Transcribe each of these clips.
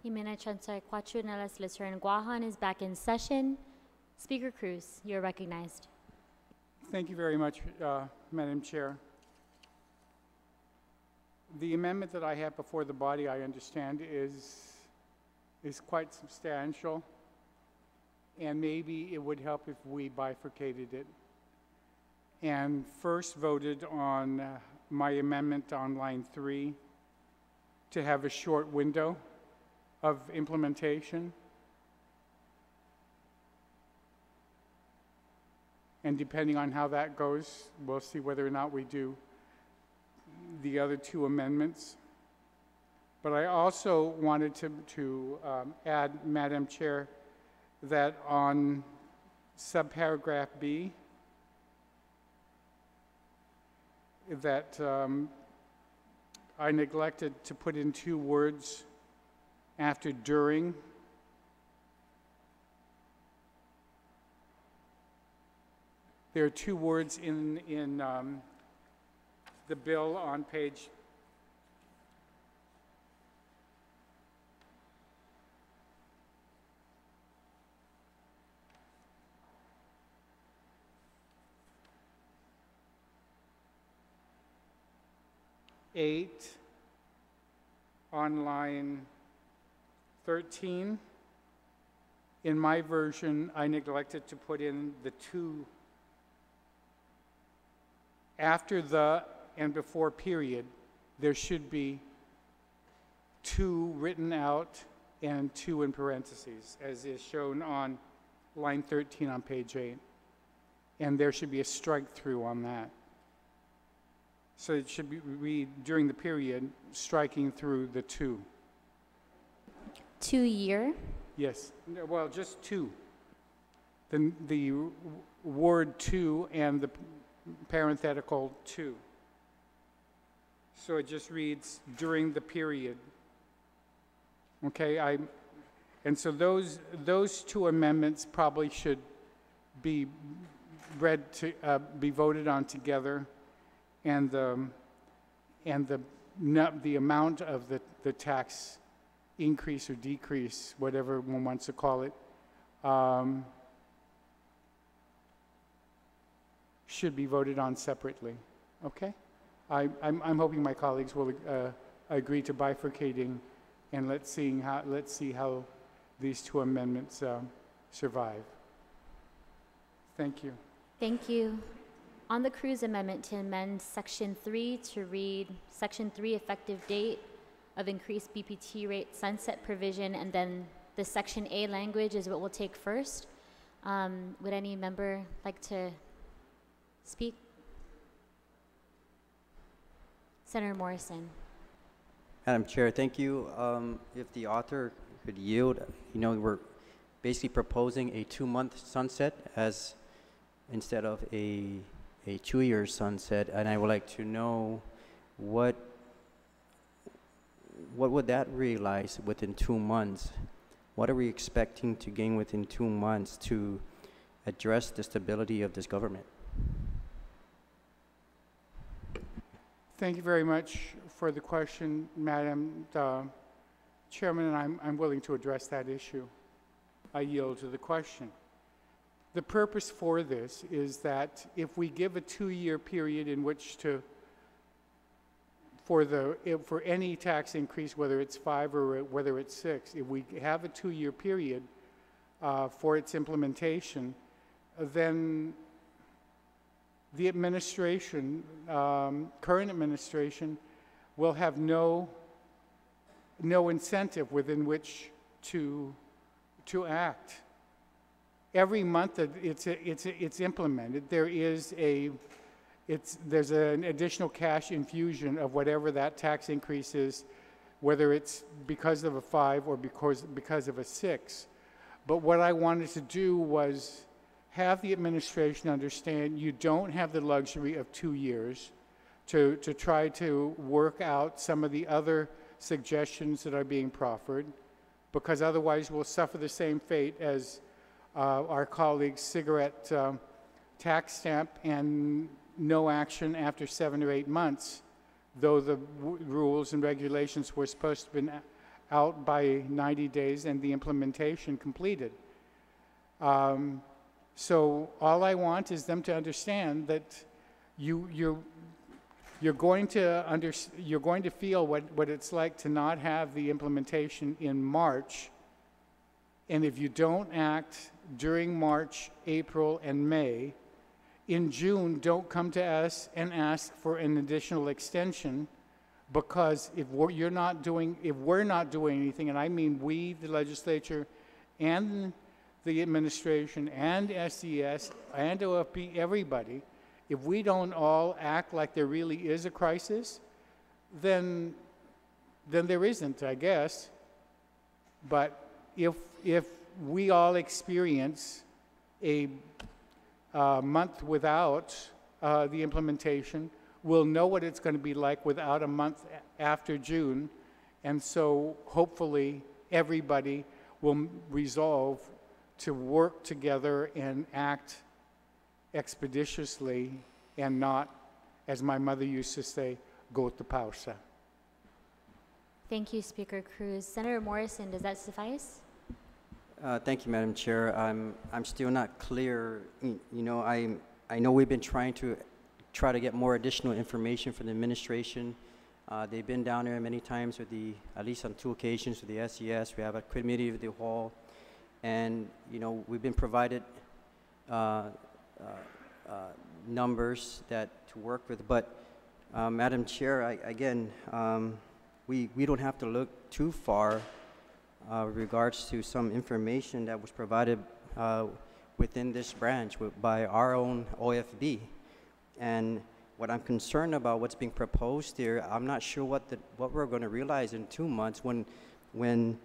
Jimena Chansay Quachu na Legislature in Guahan is back in session. Speaker Cruz, you're recognized. Thank you very much, Madam Chair. The amendment that I have before the body, I understand, is quite substantial, and maybe it would help if we bifurcated it and first voted on my amendment on line 3 to have a short window of implementation. And depending on how that goes, we'll see whether or not we do the other two amendments. But I also wanted to add, Madam Chair, that on subparagraph B, that I neglected to put in 2 words after during. There are 2 words in the bill on page 8 on line 13. In my version, I neglected to put in the 2 after the and before period. There should be 2 written out and 2 in parentheses, as is shown on line 13 on page 8. And there should be a strike through on that. So it should be read during the period, striking through the 2. 2 year? Yes, well, just 2. The word 2 and the parenthetical 2. So it just reads during the period. Okay, and so those 2 amendments probably should be read to be voted on together, and the amount of the tax increase or decrease, whatever one wants to call it, should be voted on separately. Okay, I'm hoping my colleagues will agree to bifurcating, and let's see how these 2 amendments survive. Thank you. Thank you. On the Cruz amendment to amend Section 3 to read Section 3 effective date of increased BPT rate sunset provision, and then the Section A language is what we'll take first. Would any member like to speak? Senator Morrison. Madam Chair, thank you. If the author could yield, we're basically proposing a 2-month sunset as instead of a 2-year sunset, and I would like to know what would that realize within 2 months? What are we expecting to gain within 2 months to address the stability of this government? Thank you very much for the question, Madam Chairman, and I'm willing to address that issue. I yield to the question. The purpose for this is that if we give a 2-year period in which for any tax increase, whether it's 5 or whether it's 6, if we have a 2-year period for its implementation, then the administration, current administration, will have no incentive within which to act. Every month that it's implemented, there's an additional cash infusion of whatever that tax increase is, whether it's because of a 5 or because of a 6. But what I wanted to do was have the administration understand you don't have the luxury of 2 years to try to work out some of the other suggestions that are being proffered, because otherwise we'll suffer the same fate as our colleagues' cigarette tax stamp and no action after 7 or 8 months, though the rules and regulations were supposed to have been out by 90 days and the implementation completed. So all I want is them to understand that you're going to feel what it's like to not have the implementation in March. And if you don't act during March, April, and May, in June, don't come to us and ask for an additional extension, because if we're not doing anything, and I mean we, the legislature, and the administration, and SES, and OFB, everybody, if we don't all act like there really is a crisis, then there isn't, I guess. But if we all experience a month without the implementation, we'll know what it's going to be like without a month after June. And so hopefully everybody will resolve to work together and act expeditiously and not, as my mother used to say, go to pausa. Thank you, Speaker Cruz. Senator Morrison, does that suffice? Thank you, Madam Chair. I'm still not clear. You know, I know we've been trying to get more additional information from the administration. They've been down there many times with at least on 2 occasions with the SES. We have a committee of the whole, and you know, we've been provided numbers to work with. But Madam Chair, again, we don't have to look too far with regards to some information that was provided within this branch by our own OFB. And what I'm concerned about, what's being proposed here, I'm not sure what we're going to realize in 2 months when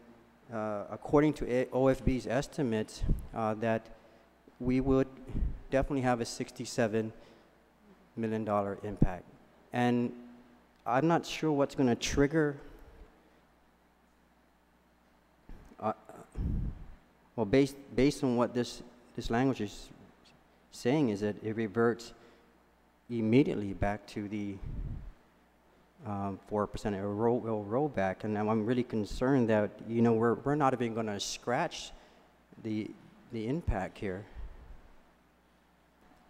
according to OFB's estimates, that we would definitely have a $67 million impact. And I'm not sure what's going to trigger. Well, based on what this language is saying, is that it reverts immediately back to the 4% rollback, and I'm really concerned that, you know, we're not even going to scratch the impact here.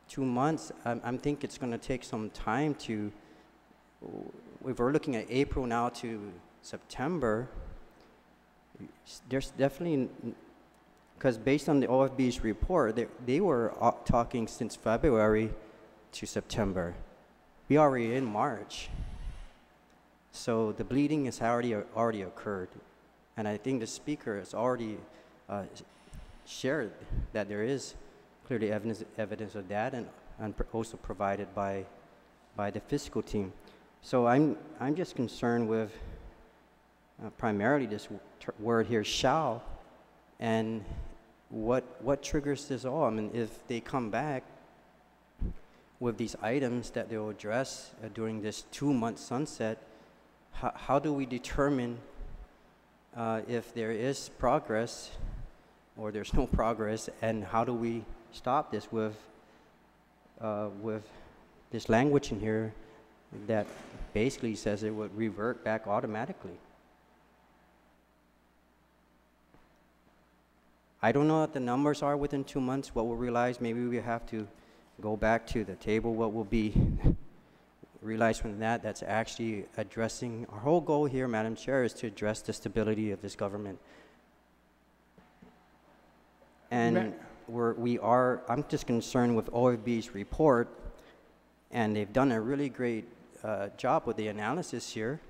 2 months, I think it's going to take some time to. If we're looking at April now to September, there's definitely, because based on the OFB's report, they were talking since February to September. We are already in March. So the bleeding has already occurred. And I think the speaker has already shared that there is clearly evidence of that, and also provided by the fiscal team. So I'm just concerned with primarily this word here, shall, and what triggers this all. I mean, if they come back with these items that they'll address during this 2-month sunset, how do we determine if there is progress or there's no progress, and how do we stop this with this language in here that basically says it would revert back automatically? I don't know what the numbers are within 2 months. What we'll realize, maybe we have to go back to the table. What will be realized from that's actually addressing, our whole goal here, Madam Chair, is to address the stability of this government. And I'm just concerned with OFB's report, and they've done a really great job with the analysis here.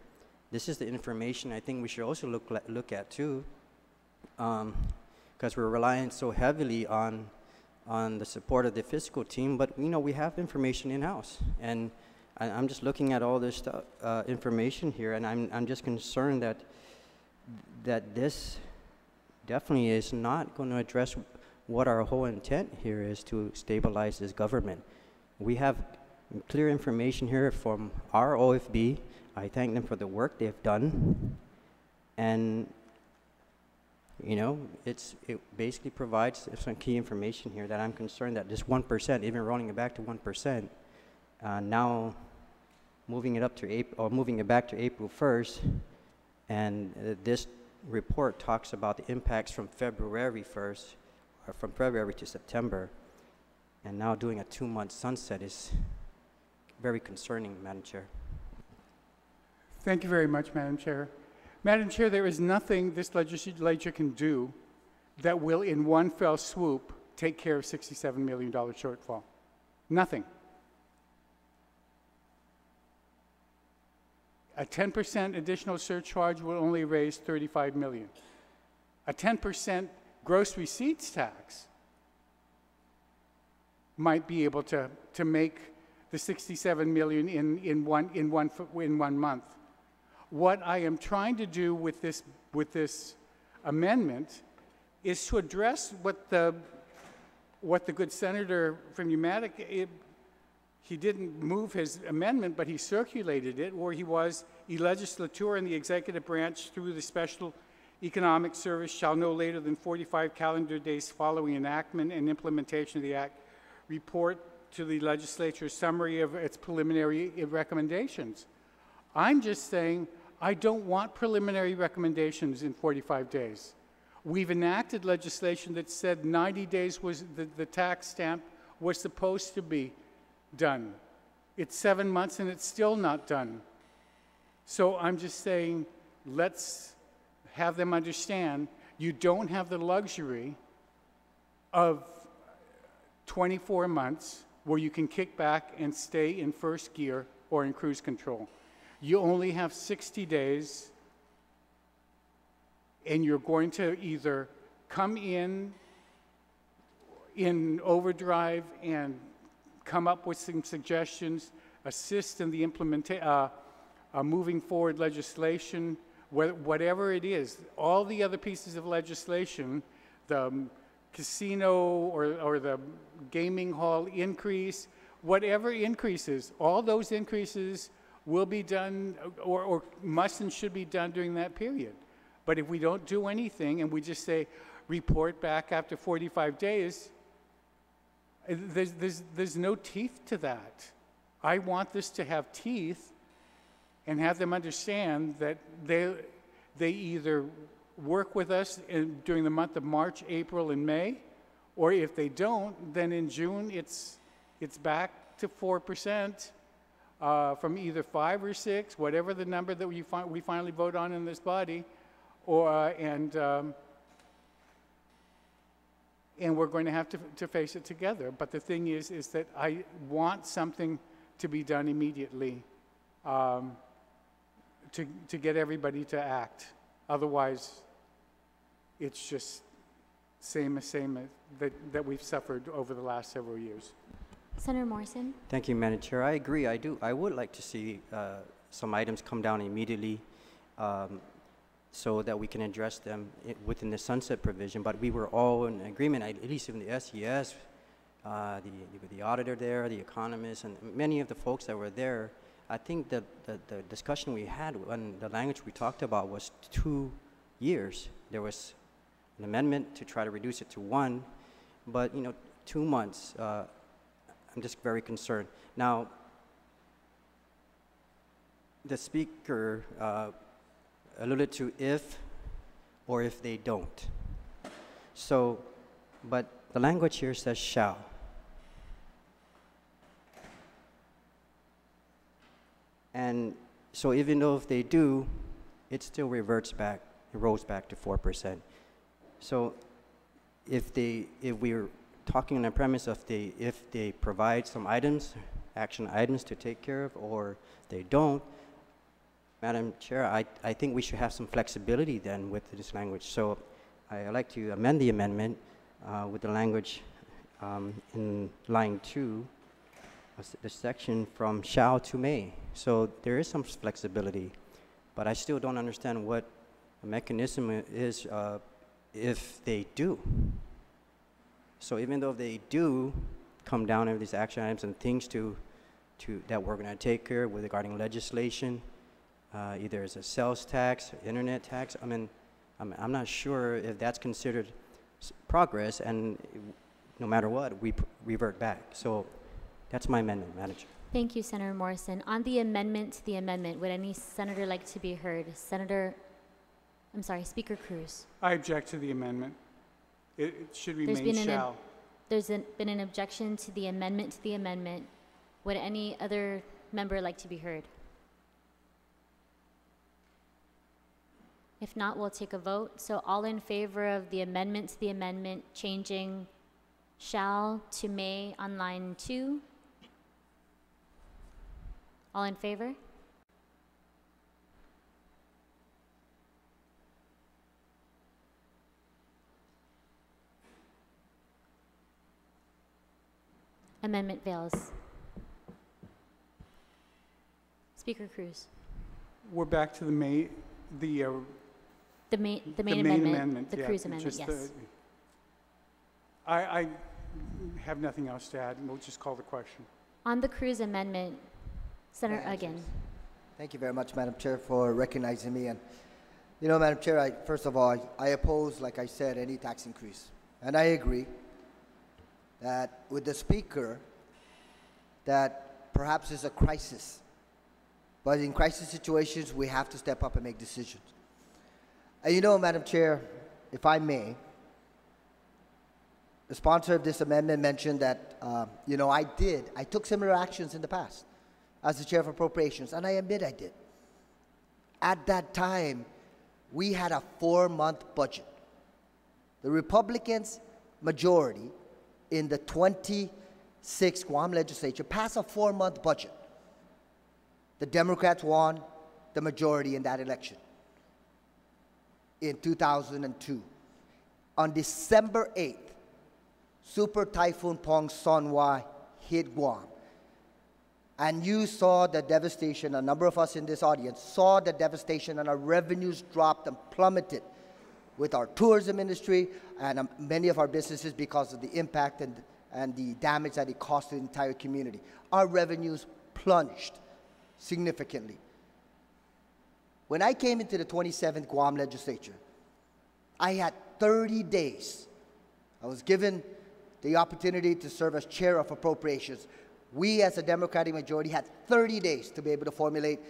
This is the information I think we should also look at too, because we're relying so heavily on the support of the fiscal team, but you know, we have information in-house, and I'm just looking at all this information here, and I'm just concerned that this definitely is not going to address what our whole intent here is, to stabilize this government. We have clear information here from our OFB. I thank them for the work they've done, and you know, it basically provides some key information here that I'm concerned that this 1%, even rolling it back to 1%, now moving it up to moving it back to April 1st, and this report talks about the impacts from February 1st, or from February to September, and now doing a 2-month sunset is very concerning, Madam Chair. Thank you very much, Madam Chair. Madam Chair, there is nothing this legislature can do that will, in one fell swoop, take care of $67 million shortfall. Nothing. A 10% additional surcharge will only raise $35 million. A 10% gross receipts tax might be able to make the $67 million in one month. What I am trying to do with this amendment is to address what the good senator from Pneumatic, he didn't move his amendment, but he circulated it, where he was, "A legislature and the executive branch through the special economic service shall no later than 45 calendar days following enactment and implementation of the act report to the legislature summary of its preliminary recommendations." I'm just saying I don't want preliminary recommendations in 45 days. We've enacted legislation that said 90 days was the tax stamp was supposed to be done. It's 7 months and it's still not done. So I'm just saying, let's have them understand you don't have the luxury of 24 months where you can kick back and stay in first gear or in cruise control. You only have 60 days, and you're going to either come in overdrive and come up with some suggestions, assist in the moving forward legislation, whatever it is. All the other pieces of legislation, the casino or the gaming hall increase, whatever increases, all those increases will be done or must and should be done during that period. But if we don't do anything and we just say, report back after 45 days, there's no teeth to that. I want this to have teeth and have them understand that they either work with us during the month of March, April, and May, or if they don't, then in June it's back to 4%. From either 5 or 6, whatever the number that we finally vote on in this body, and we're going to have to face it together. But the thing is that I want something to be done immediately to get everybody to act. Otherwise, it's just same that we've suffered over the last several years. Senator Morrison? Thank you, Madam Chair. I agree. I would like to see some items come down immediately so that we can address them within the sunset provision. But we were all in agreement, at least in the SES, the auditor there, the economists, and many of the folks that were there. I think that the discussion we had and the language we talked about was 2 years. There was an amendment to try to reduce it to 1, but 2 months. I'm just very concerned. Now, the speaker alluded to if or if they don't. So, but the language here says shall. And so even though if they do, it still reverts back, it rolls back to 4%. So if we're talking on the premise of if they provide some items, action items to take care of, or they don't, Madam Chair, I think we should have some flexibility then with this language. So I'd like to amend the amendment with the language in line 2, the section from shall to may. So there is some flexibility, but I still don't understand what the mechanism is if they do. So even though they do come down with these action items and things that we're going to take care of with regarding legislation, either as a sales tax, internet tax, I'm not sure if that's considered progress, and no matter what, we revert back. So that's my amendment, Madam Chair. Thank you, Senator Morrison. On the amendment to the amendment, would any senator like to be heard? Senator I'm sorry, Speaker Cruz. I object to the amendment. It should There's remain been shall. been an objection to the amendment. Would any other member like to be heard? If not, we'll take a vote. So all in favor of the amendment to the amendment, changing shall to may on line 2? All in favor? Amendment fails. Speaker Cruz. We're back to the main amendment, the yeah, Cruz amendment, just yes. I have nothing else to add, and we'll just call the question. On the Cruz amendment, Senator Uggan. Thank you very much, Madam Chair, for recognizing me. And, you know, Madam Chair, first of all, I oppose, like I said, any tax increase. And I agree that with the Speaker, that perhaps it's a crisis. But in crisis situations, we have to step up and make decisions. And you know, Madam Chair, if I may, the sponsor of this amendment mentioned that, you know, I took similar actions in the past as the Chair of Appropriations, and I admit I did. At that time, we had a 4-month budget. The Republicans' majority in the 26th Guam Legislature passed a 4-month budget. The Democrats won the majority in that election in 2002. On December 8th, Super Typhoon Pong Sonwa hit Guam. And you saw the devastation, a number of us in this audience saw the devastation, and our revenues dropped and plummeted with our tourism industry and many of our businesses because of the impact and the damage that it caused to the entire community. Our revenues plunged significantly. When I came into the 27th Guam Legislature, I had 30 days. I was given the opportunity to serve as Chair of Appropriations. We, as a Democratic majority, had 30 days to be able to formulate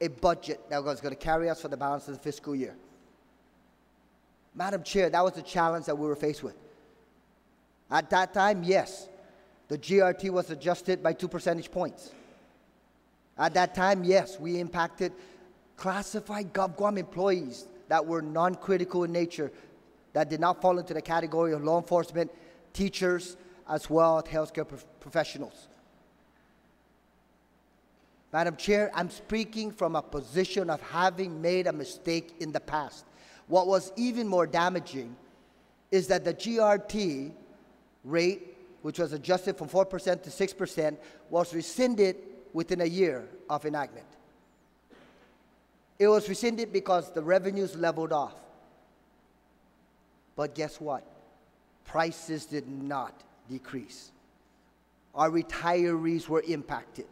a budget that was going to carry us for the balance of the fiscal year. Madam Chair, that was the challenge that we were faced with. At that time, yes, the GRT was adjusted by 2 percentage points. At that time, yes, we impacted classified GovGuam employees that were non-critical in nature, that did not fall into the category of law enforcement, teachers, as well as healthcare professionals. Madam Chair, I'm speaking from a position of having made a mistake in the past. What was even more damaging is that the GRT rate, which was adjusted from 4% to 6%, was rescinded within a year of enactment. It was rescinded because the revenues leveled off. But guess what? Prices did not decrease. Our retirees were impacted.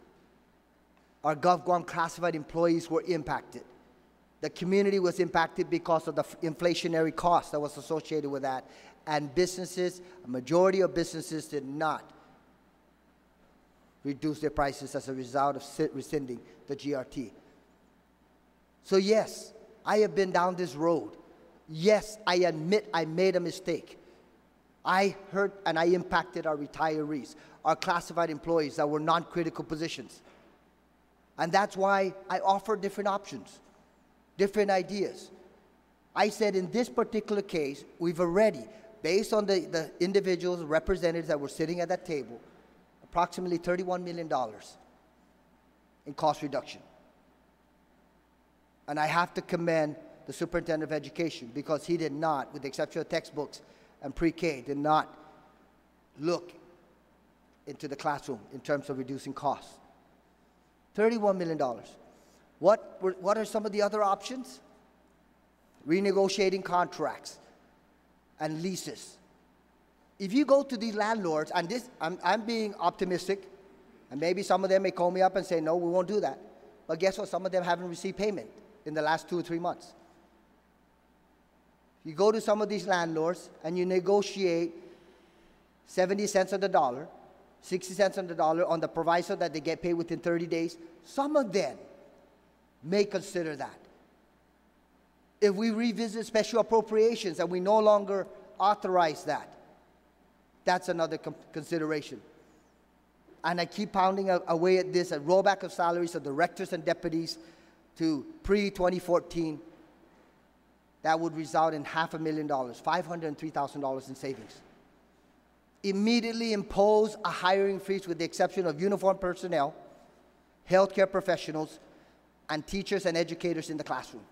Our GovGuam classified employees were impacted. The community was impacted because of the inflationary cost that was associated with that. And businesses, a majority of businesses did not reduce their prices as a result of rescinding the GRT. So yes, I have been down this road. Yes, I admit I made a mistake. I hurt and I impacted our retirees, our classified employees that were non-critical positions. And that's why I offered different options, different ideas. I said in this particular case, we've already, based on the individuals, representatives that were sitting at that table, approximately $31 million in cost reduction. And I have to commend the Superintendent of Education because he did not, with the exception of textbooks and pre-K, did not look into the classroom in terms of reducing costs. $31 million. What are some of the other options? Renegotiating contracts and leases. If you go to these landlords, and this, I'm being optimistic, and maybe some of them may call me up and say, no, we won't do that. But guess what? Some of them haven't received payment in the last 2 or 3 months. You go to some of these landlords and you negotiate 70 cents on the dollar, 60 cents on the dollar on the proviso that they get paid within 30 days. Some of them may consider that. If we revisit special appropriations and we no longer authorize that, that's another consideration. And I keep pounding away at this, a rollback of salaries of directors and deputies to pre-2014. That would result in $500,000, $503,000 in savings. Immediately impose a hiring freeze with the exception of uniformed personnel, healthcare professionals, and teachers and educators in the classroom.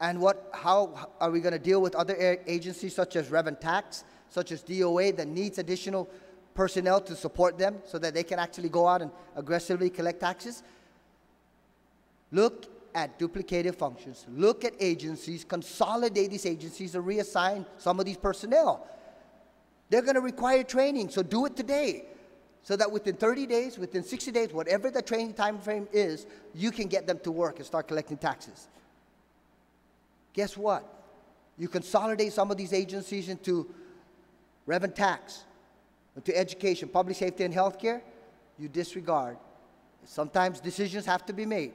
And how are we going to deal with other agencies such as Rev and Tax, such as DOA, that needs additional personnel to support them so that they can actually go out and aggressively collect taxes? Look at duplicative functions. Look at agencies, consolidate these agencies, and reassign some of these personnel. They're going to require training, so do it today, so that within 30 days, within 60 days, whatever the training time frame is, you can get them to work and start collecting taxes. Guess what? You consolidate some of these agencies into Rev and Tax, into education, public safety, and healthcare. You disregard. Sometimes decisions have to be made.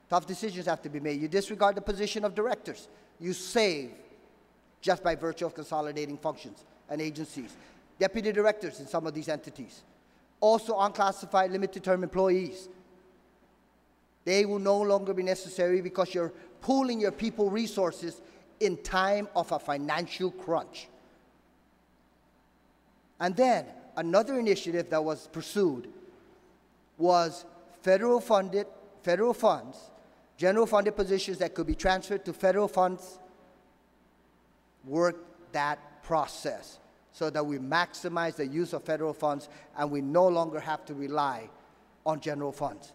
Tough decisions have to be made. You disregard the position of directors. You save just by virtue of consolidating functions and agencies. Deputy directors in some of these entities. Also unclassified limited term employees. They will no longer be necessary because you're pooling your people resources in time of a financial crunch. And then another initiative that was pursued was federal funds, general funded positions that could be transferred to federal funds. Work that process so that we maximize the use of federal funds and we no longer have to rely on general funds.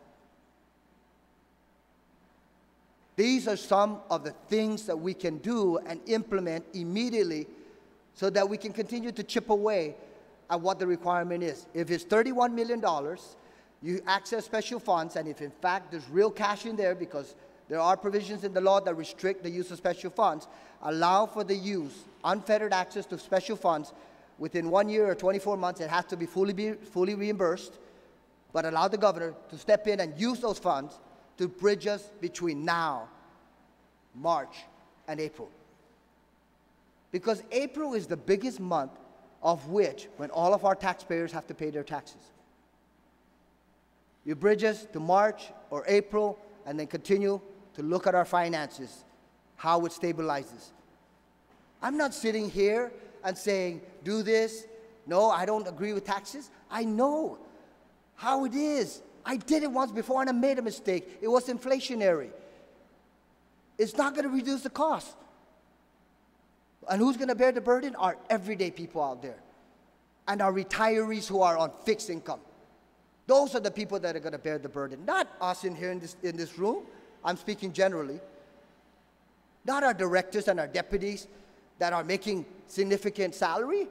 These are some of the things that we can do and implement immediately so that we can continue to chip away at what the requirement is. If it's $31 million, you access special funds, and if in fact there's real cash in there, because there are provisions in the law that restrict the use of special funds, allow for the use, unfettered access to special funds within 1 year or 24 months. It has to be fully reimbursed, but allow the governor to step in and use those funds to bridge us between now, March, and April. Because April is the biggest month of which when all of our taxpayers have to pay their taxes. You bridge us to March or April and then continue to look at our finances, how it stabilizes. I'm not sitting here and saying, do this. No, I don't agree with taxes. I know how it is. I did it once before and I made a mistake. It was inflationary. It's not going to reduce the cost. And who's going to bear the burden? Our everyday people out there. And our retirees who are on fixed income. Those are the people that are going to bear the burden. Not us in here in this room. I'm speaking generally. Not our directors and our deputies that are making significant salary.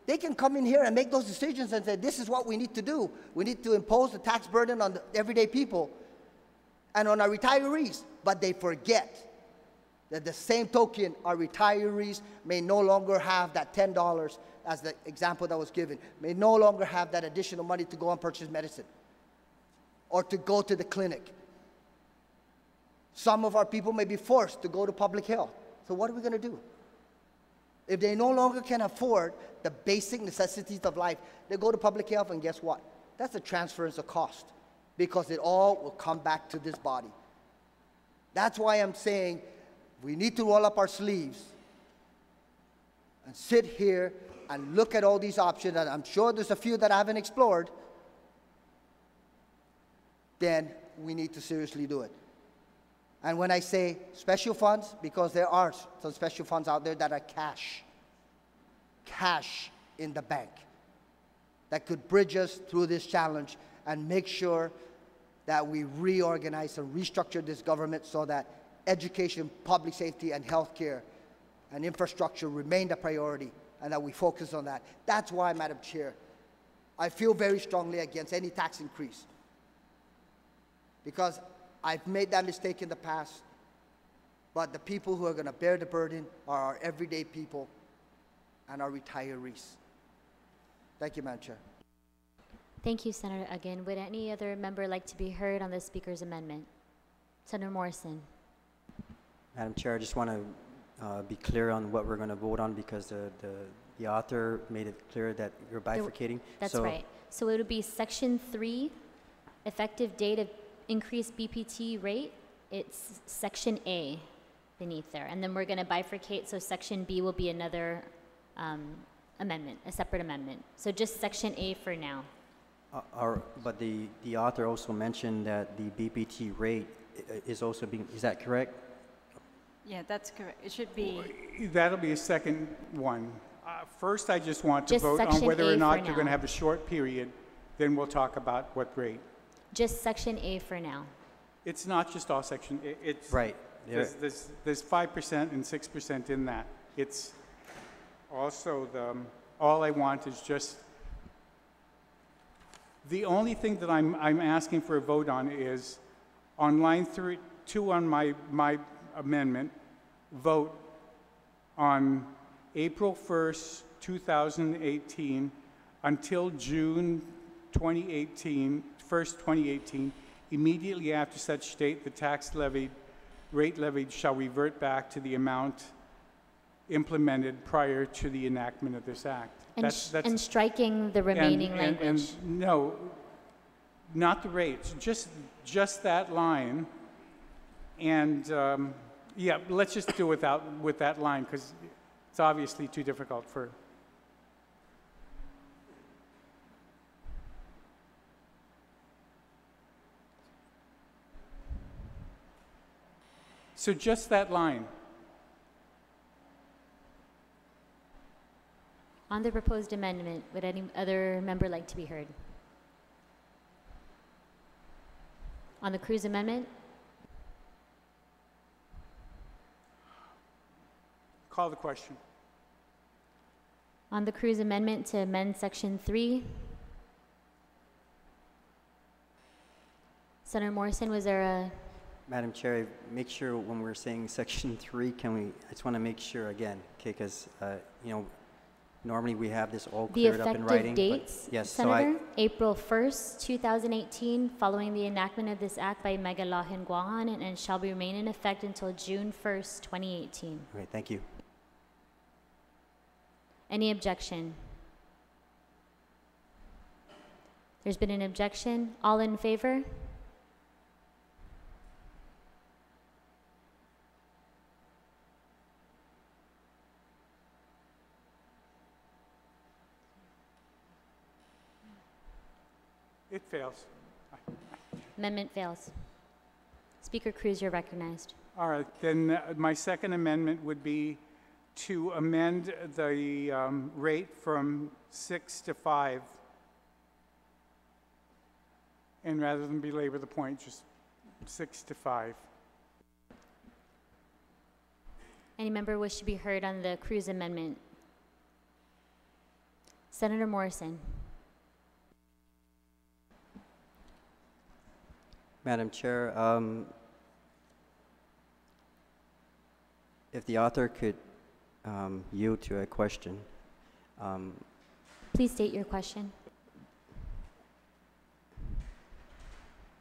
They can come in here and make those decisions and say, this is what we need to do. We need to impose the tax burden on the everyday people and on our retirees. But they forget that the same token, our retirees may no longer have that $10, as the example that was given, may no longer have that additional money to go and purchase medicine or to go to the clinic. Some of our people may be forced to go to public health. So what are we going to do? If they no longer can afford the basic necessities of life, they go to public health, and guess what? That's a transference of cost, because it all will come back to this body. That's why I'm saying we need to roll up our sleeves and sit here and look at all these options, and I'm sure there's a few that I haven't explored. Then we need to seriously do it. And when I say special funds, because there are some special funds out there that are cash in the bank, that could bridge us through this challenge and make sure that we reorganize and restructure this government so that education, public safety, and healthcare and infrastructure remain the priority, and that we focus on that. That's why, Madam Chair, I feel very strongly against any tax increase, because I've made that mistake in the past, but the people who are going to bear the burden are our everyday people and our retirees. Thank you, Madam Chair. Thank you, Senator Uggan. Would any other member like to be heard on the Speaker's amendment? Senator Morrison. Madam Chair, I just want to be clear on what we're going to vote on because the author made it clear that you're bifurcating. That's So- right. So it would be Section 3, effective date of increased BPT rate. It's Section A beneath there. And then we're going to bifurcate, so Section B will be another amendment, a separate amendment. So just Section A for now. But the author also mentioned that the BPT rate is also being, is that correct? Yeah, that's correct. It should be, That'll be a second one. First, I just want to Just vote on Section whether A or for not you're going to now. have a short period, then we'll talk about what rate. Just Section A for now. It's not just all section, it's. Right. There- There's 5% and 6% in that. It's also all I want is just, the only thing that I'm asking for a vote on is on line 2 on my amendment, vote on April 1st, 2018 until June 2018, 1st, 2018, immediately after such date, the tax rate levied shall revert back to the amount implemented prior to the enactment of this act. And striking the remaining language. And no, not the rates, just that line. And yeah, let's just do with that line because it's obviously too difficult for. So just that line. On the proposed amendment, would any other member like to be heard? On the Cruz amendment? Call the question. On the Cruz amendment to amend Section 3? Senator Morrison, was there a, Madam Chair, make sure when we're saying Section 3, I just want to make sure again, okay, because, normally we have this all the cleared up in writing. effective but- dates, Yes, Senator? April 1st, 2018, following the enactment of this act by Mega Lahin Guahan, and shall remain in effect until June 1st, 2018. Okay, thank you. Any objection? There's been an objection. All in favor? It fails. Amendment fails. Speaker Cruz, you're recognized. All right, then my second amendment would be to amend the rate from 6 to 5. And rather than belabor the point, just 6 to 5. Any member wish to be heard on the Cruz amendment? Senator Morrison. Madam Chair, if the author could yield to a question. Please state your question.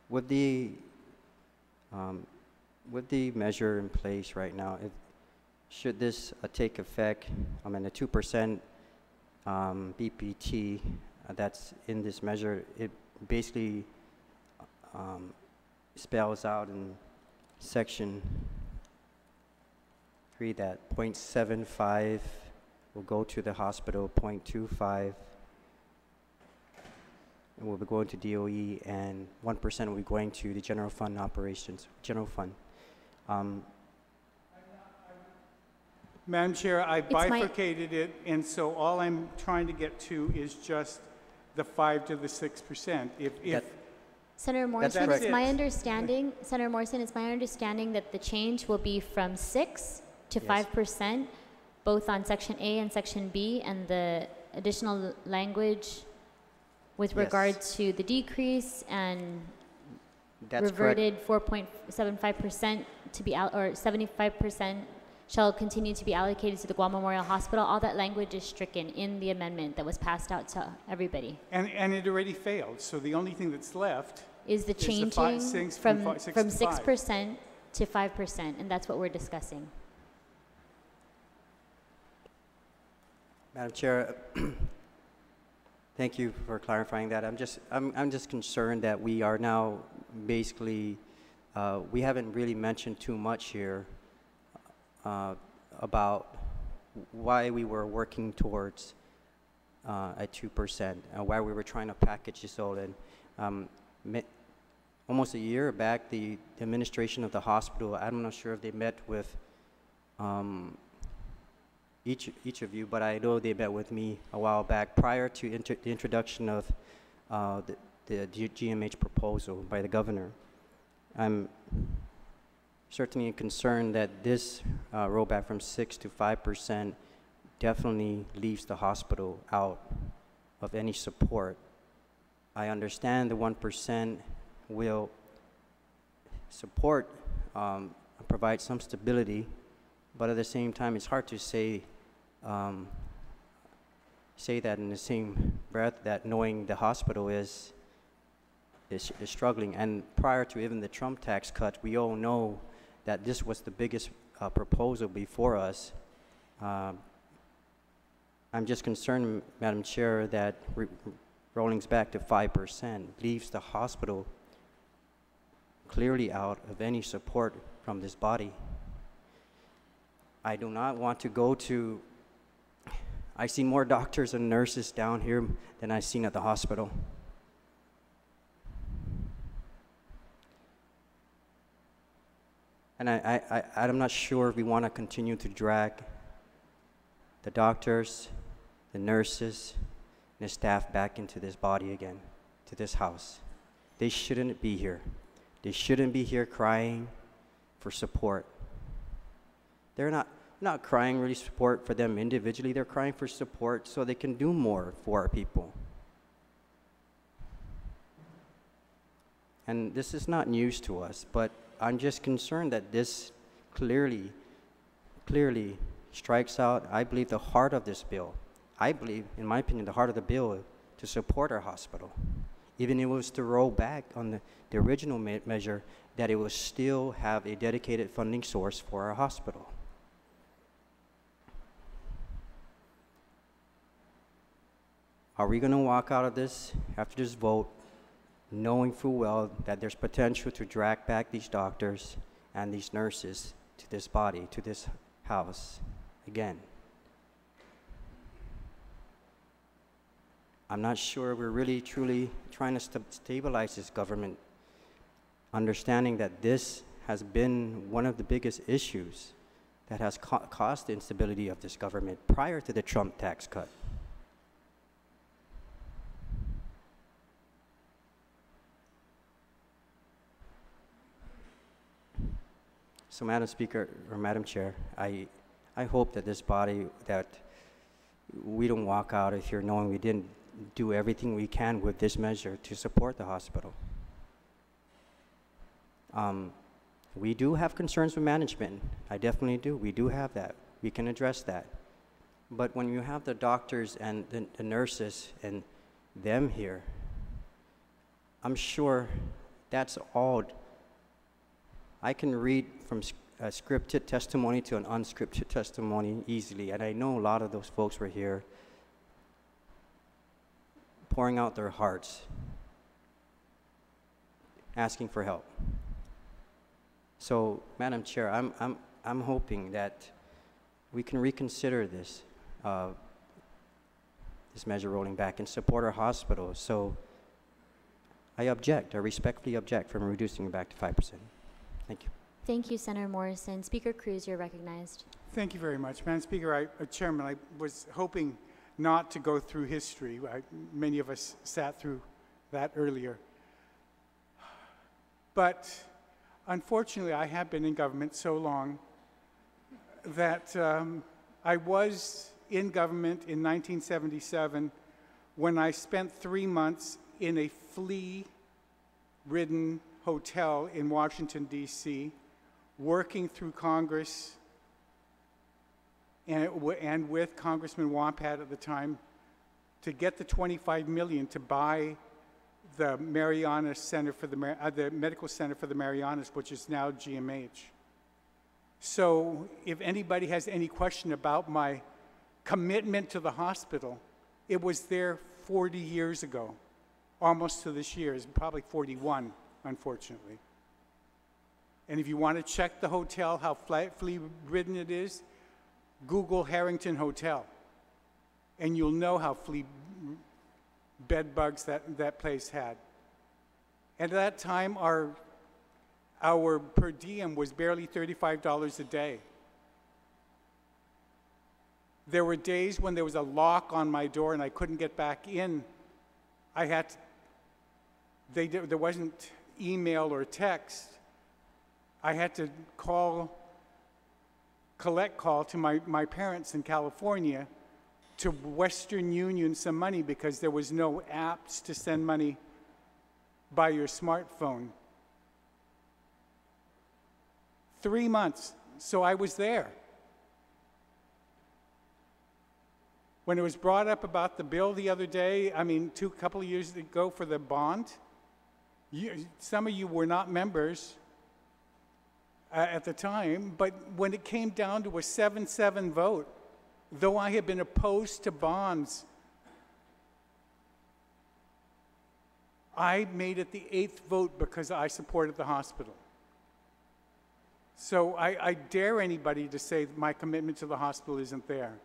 With the measure in place right now, should this take effect, the 2% BPT that's in this measure, it basically spells out in Section 3 that 0.75 will go to the hospital, 0.25 will be going to DOE, and 1% will be going to the general fund operations, general fund. Madam Chair, I my- bifurcated it, and so all I'm trying to get to is just the 5 to the 6%. If Senator Morrison, correct. it's my understanding, Senator Morrison, it's my understanding that the change will be from 6 to Yes. 5%, both on Section A and Section B, and the additional language with Yes. regard to the decrease and That's correct. reverted 4.75% to be, or 75% shall continue to be allocated to the Guam Memorial Hospital. All that language is stricken in the amendment that was passed out to everybody. and it already failed, so the only thing that's left Is the is the changing from 6 from to 5. 6% to 5%, and that's what we're discussing. Madam Chair, thank you for clarifying that. I'm just concerned that we are now basically, we haven't really mentioned too much here about why we were working towards at 2%, why we were trying to package this all in. Almost a year back, the administration of the hospital, I'm not sure if they met with each of you, but I know they met with me a while back prior to the introduction of the GMH proposal by the governor. I'm certainly concerned that this rollback from 6 to 5% definitely leaves the hospital out of any support. I understand the 1% will support, provide some stability, but at the same time, it's hard to say that in the same breath, that knowing the hospital is struggling. And prior to even the Trump tax cut, we all know that this was the biggest proposal before us. I'm just concerned, Madam Chair, that rolling back to 5% leaves the hospital clearly out of any support from this body. I do not want to go to, I see more doctors and nurses down here than I've seen at the hospital. And I'm not sure if we want to continue to drag the doctors, the nurses, and the staff back into this body again, to this house. They shouldn't be here. They shouldn't be here crying for support. They're not crying really support for them individually. They're crying for support so they can do more for our people. And this is not news to us, but I'm just concerned that this clearly strikes out, I believe, the heart of this bill. I believe, in my opinion, the heart of the bill to support our hospital. Even if it was to roll back on the original measure, that it will still have a dedicated funding source for our hospital. Are we going to walk out of this after this vote knowing full well that there's potential to drag back these doctors and these nurses to this body, to this house again? I'm not sure we're really truly trying to stabilize this government, understanding that this has been one of the biggest issues that has caused the instability of this government prior to the Trump tax cut. So, Madam Speaker, or Madam Chair, I hope that this body, that we don't walk out of here knowing we didn't do everything we can with this measure to support the hospital. We do have concerns with management. I definitely do. We do have that. We can address that. But when you have the doctors and the nurses and them here, I'm sure that's all. I can read from a scripted testimony to an unscripted testimony easily, and I know a lot of those folks were here pouring out their hearts, asking for help. So, Madam Chair, I'm hoping that we can reconsider this this measure rolling back and support our hospitals. So, I respectfully object from reducing it back to 5%. Thank you. Thank you, Senator Morrison. Speaker Cruz, you're recognized. Thank you very much. Madam Speaker, Chairman, I was hoping not to go through history. Many of us sat through that earlier. But unfortunately, I have been in government so long that I was in government in 1977 when I spent 3 months in a flea-ridden hotel in Washington, D.C., working through Congress and with Congressman Wampat at the time to get the $25 million to buy the Marianas Center for the Medical Center for the Marianas, which is now GMH. So if anybody has any question about my commitment to the hospital, it was there 40 years ago, almost to this year. It's probably 41, unfortunately. And if you want to check the hotel, how flea-ridden it is, Google Harrington Hotel, and you'll know how bed bugs that place had. And at that time, our per diem was barely $35 a day. There were days when there was a lock on my door and I couldn't get back in. There wasn't email or text. I had to collect call to my parents in California to Western Union some money because there was no apps to send money by your smartphone. 3 months, so I was there. When it was brought up about the bill the other day, a couple of years ago for the bond, some of you were not members at the time, but when it came down to a 7-7 vote, though I had been opposed to bonds, I made it the 8th vote because I supported the hospital. So I dare anybody to say that my commitment to the hospital isn't there.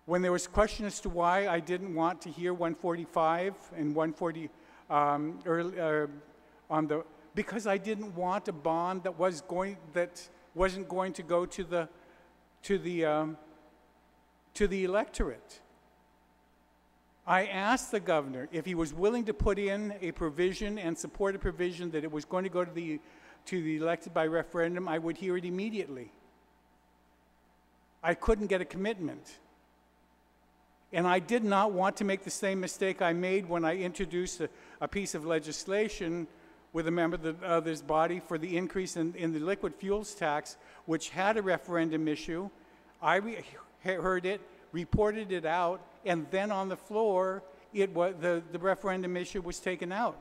When there was question as to why I didn't want to hear 145 and 140 because I didn't want a bond that wasn't going to go to the electorate. I asked the governor if he was willing to put in a provision and support a provision that it was going to go to the elected by referendum. I would hear it immediately. I couldn't get a commitment. And I did not want to make the same mistake I made when I introduced a piece of legislation with a member of this body for the increase in the liquid fuels tax, which had a referendum issue. I heard it, reported it out, and then on the floor, the referendum issue was taken out,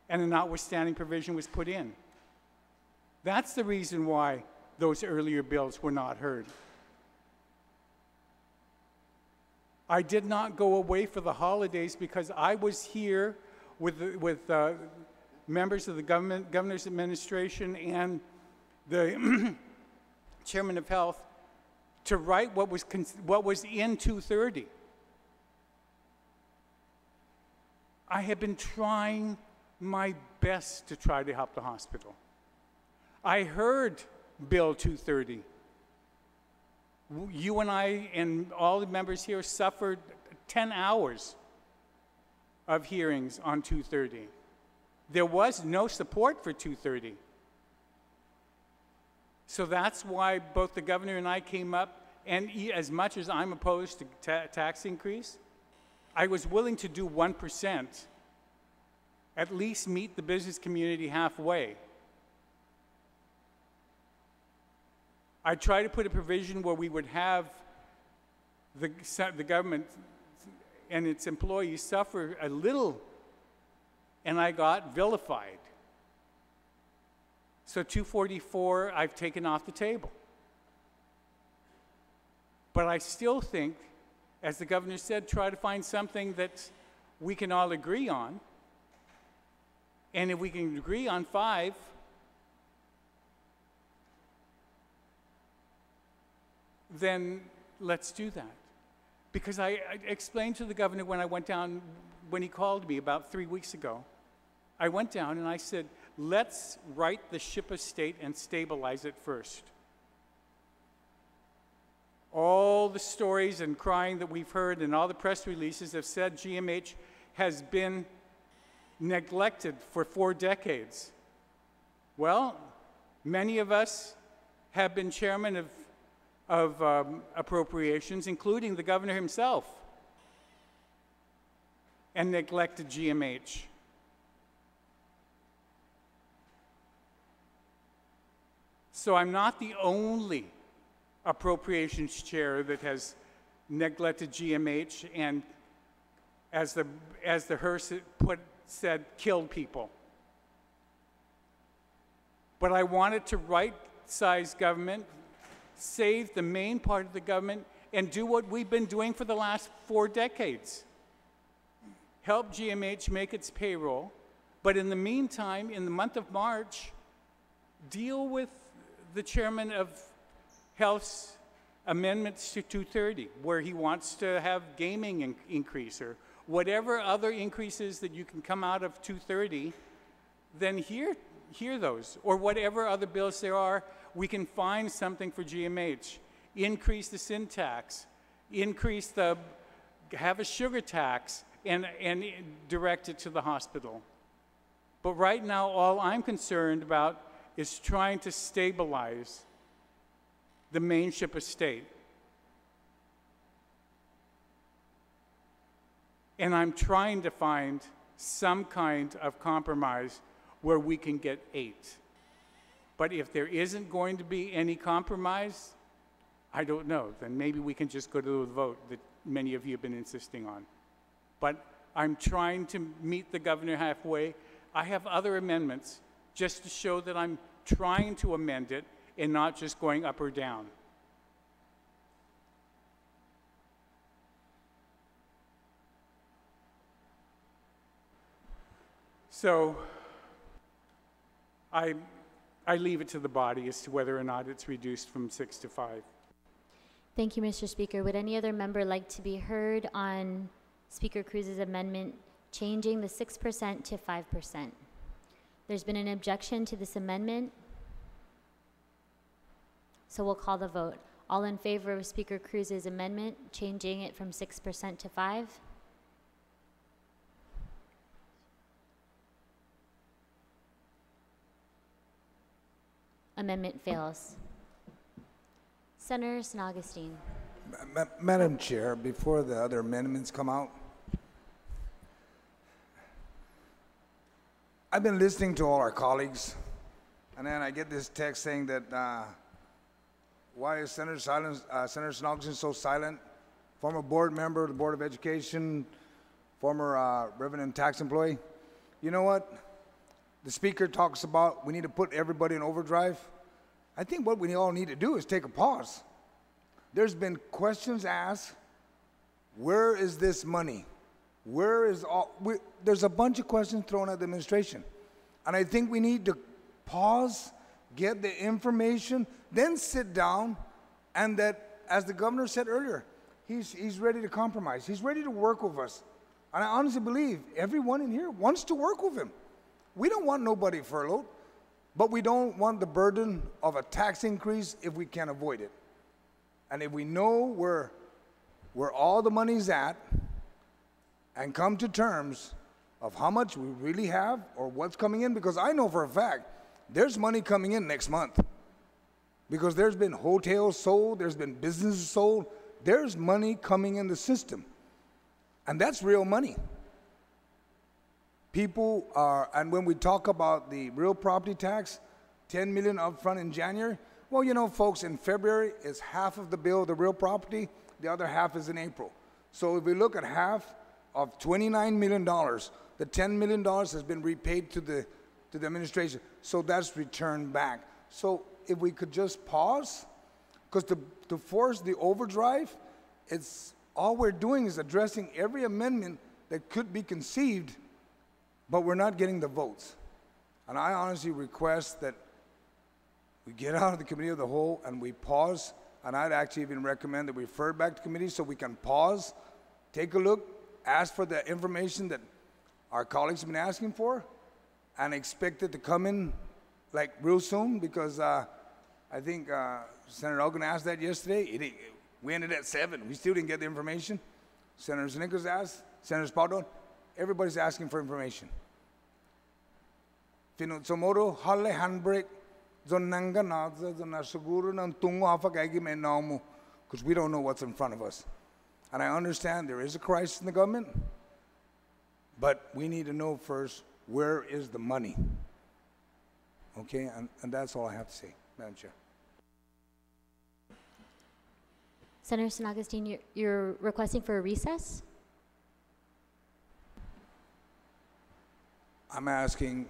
and a notwithstanding provision was put in. That's the reason why those earlier bills were not heard. I did not go away for the holidays because I was here with members of the governor's administration and the chairman of health to write what was in 230. I have been trying my best to try to help the hospital. I heard Bill 230. You and I and all the members here suffered 10 hours of hearings on 230. There was no support for 230. So that's why both the governor and I came up, and as much as I'm opposed to tax increase, I was willing to do 1%, at least meet the business community halfway. I tried to put a provision where we would have the government and its employees suffer a little, and I got vilified. So 244 I've taken off the table. But I still think, as the governor said, try to find something that we can all agree on. And if we can agree on 5, then let's do that. Because I explained to the governor when I went down, when he called me about 3 weeks ago, I went down and I said, let's right the ship of state and stabilize it first. All the stories and crying that we've heard and all the press releases have said GMH has been neglected for 4 decades. Well, many of us have been chairman of appropriations, including the governor himself, and neglected GMH. So I'm not the only appropriations chair that has neglected GMH and as the hearse said, killed people. But I wanted to right-size government, save the main part of the government, and do what we've been doing for the last 4 decades. Help GMH make its payroll, but in the meantime, in the month of March, deal with the chairman of Health's amendments to 230, where he wants to have gaming increase, or whatever other increases that you can come out of 230, then hear those, or whatever other bills there are. We can find something for GMH. Increase the sin tax, have a sugar tax, and direct it to the hospital. But right now, all I'm concerned about is trying to stabilize the mainship estate. And I'm trying to find some kind of compromise where we can get 8. But if there isn't going to be any compromise, I don't know. Then maybe we can just go to the vote that many of you have been insisting on. But I'm trying to meet the governor halfway. I have other amendments just to show that I'm trying to amend it and not just going up or down. So I leave it to the body as to whether or not it's reduced from 6 to 5. Thank you, Mr. Speaker. Would any other member like to be heard on Speaker Cruz's amendment changing the 6% to 5%? There's been an objection to this amendment, so we'll call the vote. All in favor of Speaker Cruz's amendment changing it from 6% to 5%? Amendment fails. Senator San Augustine. Madam Chair, before the other amendments come out, I've been listening to all our colleagues, and then I get this text saying that why is Senator San Augustine so silent? Former board member of the Board of Education, former revenue tax employee. You know what? The speaker talks about we need to put everybody in overdrive. I think what we all need to do is take a pause. There's been questions asked, where is this money? Where is all, there's a bunch of questions thrown at the administration. And I think we need to pause, get the information, then sit down, and that, as the governor said earlier, he's ready to compromise. He's ready to work with us. And I honestly believe everyone in here wants to work with him. We don't want nobody furloughed, but we don't want the burden of a tax increase if we can avoid it. And if we know where all the money's at and come to terms of how much we really have or what's coming in, because I know for a fact there's money coming in next month because there's been hotels sold, there's been businesses sold, there's money coming in the system. And that's real money. People are, and when we talk about the real property tax, 10 million upfront in January, well, you know, folks, in February, it's half of the bill, the real property, the other half is in April. So if we look at half of $29 million, the $10 million has been repaid to the administration. So that's returned back. So if we could just pause, because to force the overdrive, it's all we're doing is addressing every amendment that could be conceived, but we're not getting the votes. And I honestly request that we get out of the committee of the whole and we pause, and I'd actually even recommend that we refer back to committee so we can pause, take a look, ask for the information that our colleagues have been asking for, and expect it to come in like real soon, because I think Senator Elgin asked that yesterday. We ended at 7. We still didn't get the information. Senator Nichols asked, Senator Spadon, everybody's asking for information. Finutsomodo, hale handbrake, zonanga naza, zonasuguru, nan tungo hafa kaigi me naumu, because we don't know what's in front of us. And I understand there is a crisis in the government, but we need to know first, where is the money? Okay, and that's all I have to say, Madam Chair. Senator San Augustine, you're requesting for a recess? I'm asking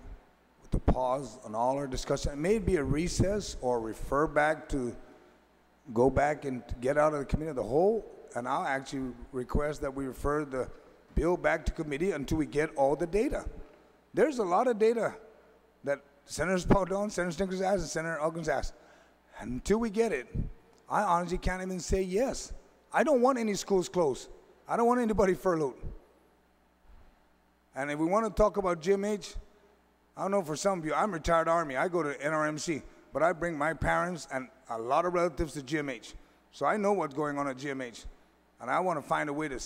to pause on all our discussion. It may be a recess or refer back to, go back and get out of the committee of the whole, and I'll actually request that we refer the bill back to committee until we get all the data. There's a lot of data that Senator Paudon, Senator Snickers asked, and Senator Elkins asked. And until we get it, I honestly can't even say yes. I don't want any schools closed. I don't want anybody furloughed. And if we want to talk about GMH, I don't know for some of you, I'm retired Army. I go to NRMC, but I bring my parents and a lot of relatives to GMH. So I know what's going on at GMH. And I want to find a way to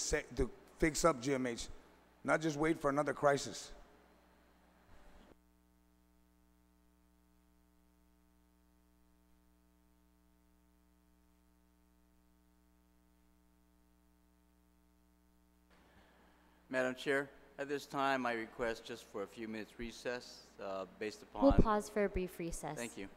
fix up GMH, not just wait for another crisis. Madam Chair, at this time, I request just for a few minutes recess based upon... We'll pause for a brief recess. Thank you.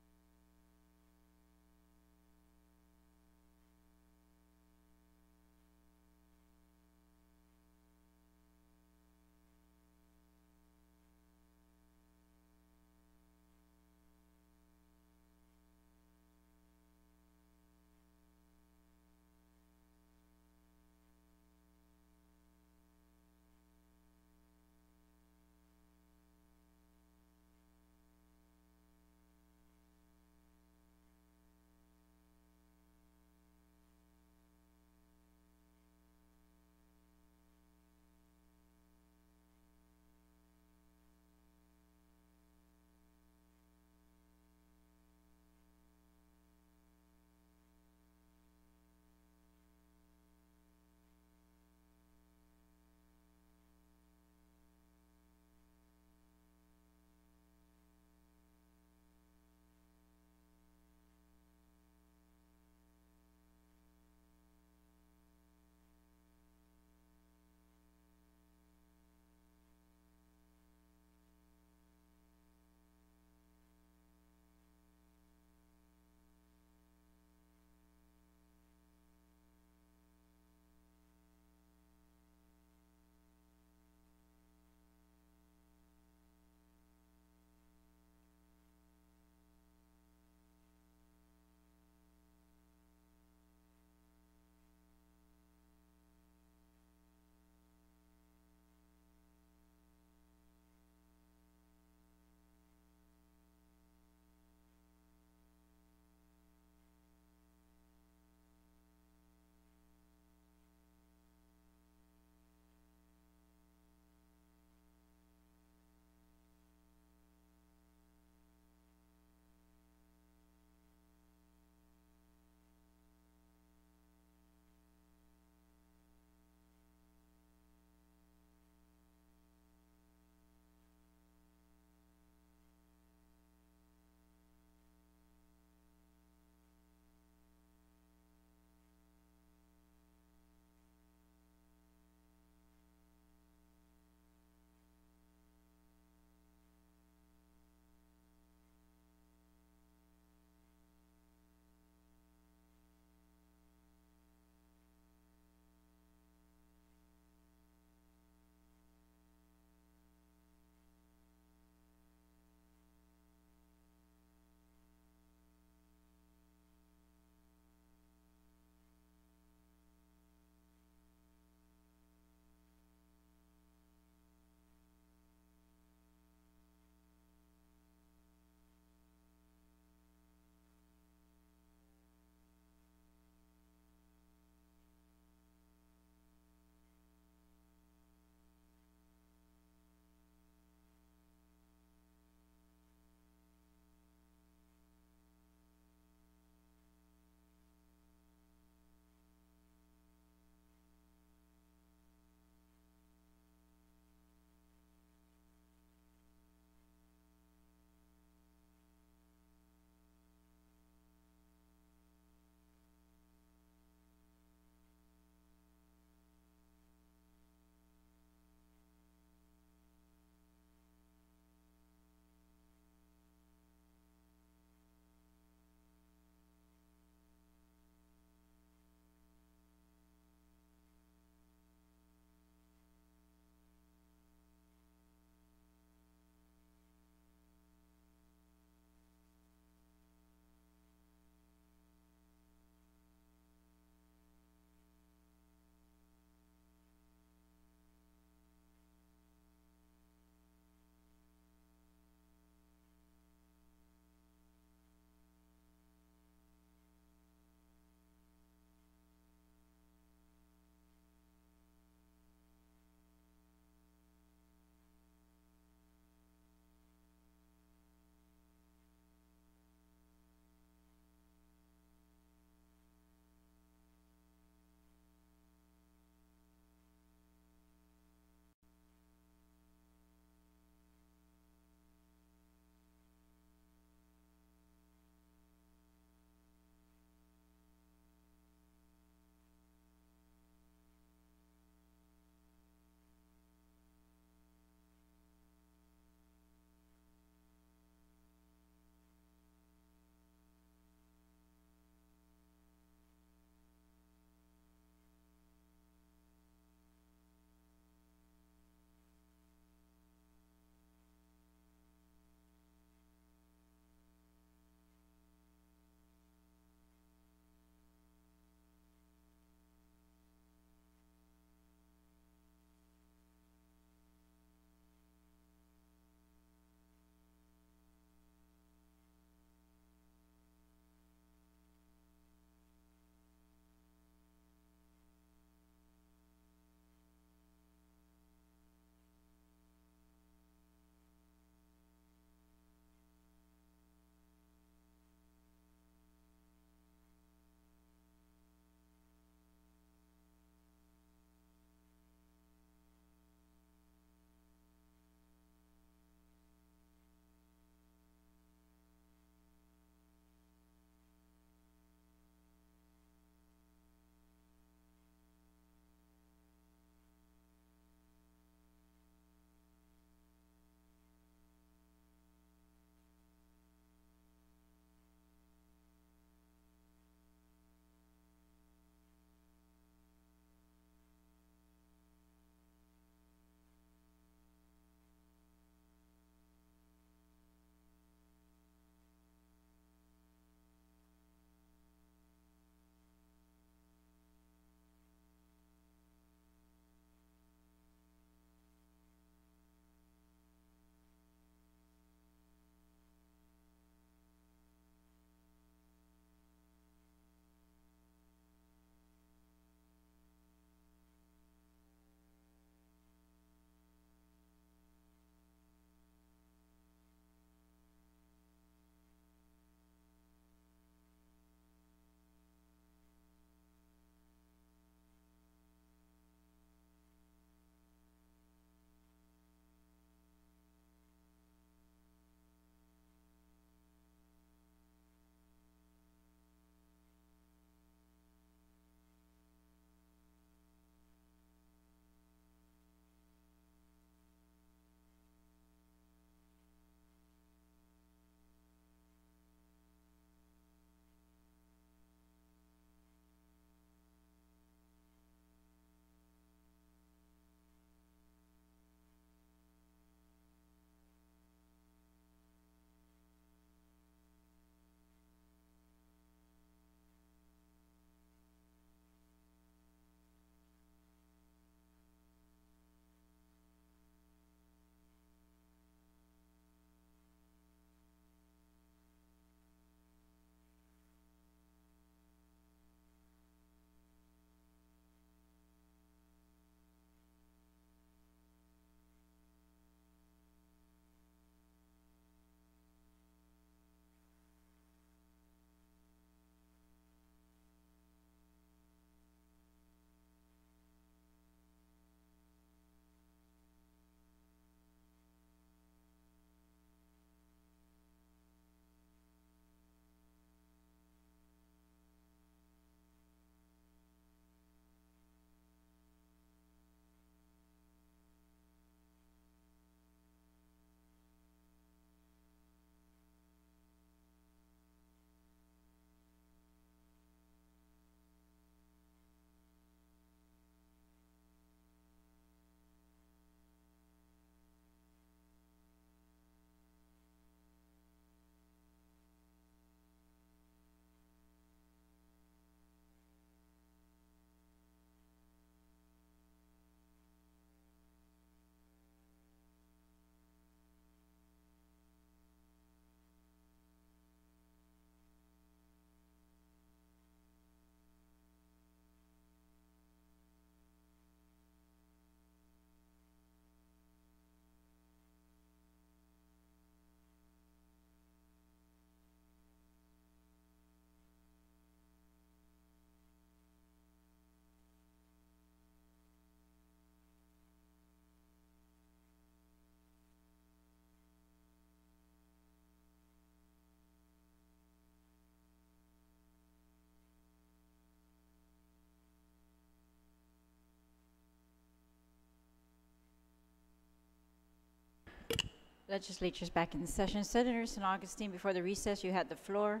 Legislature's back in session. Senator San Augustine, before the recess, you had the floor.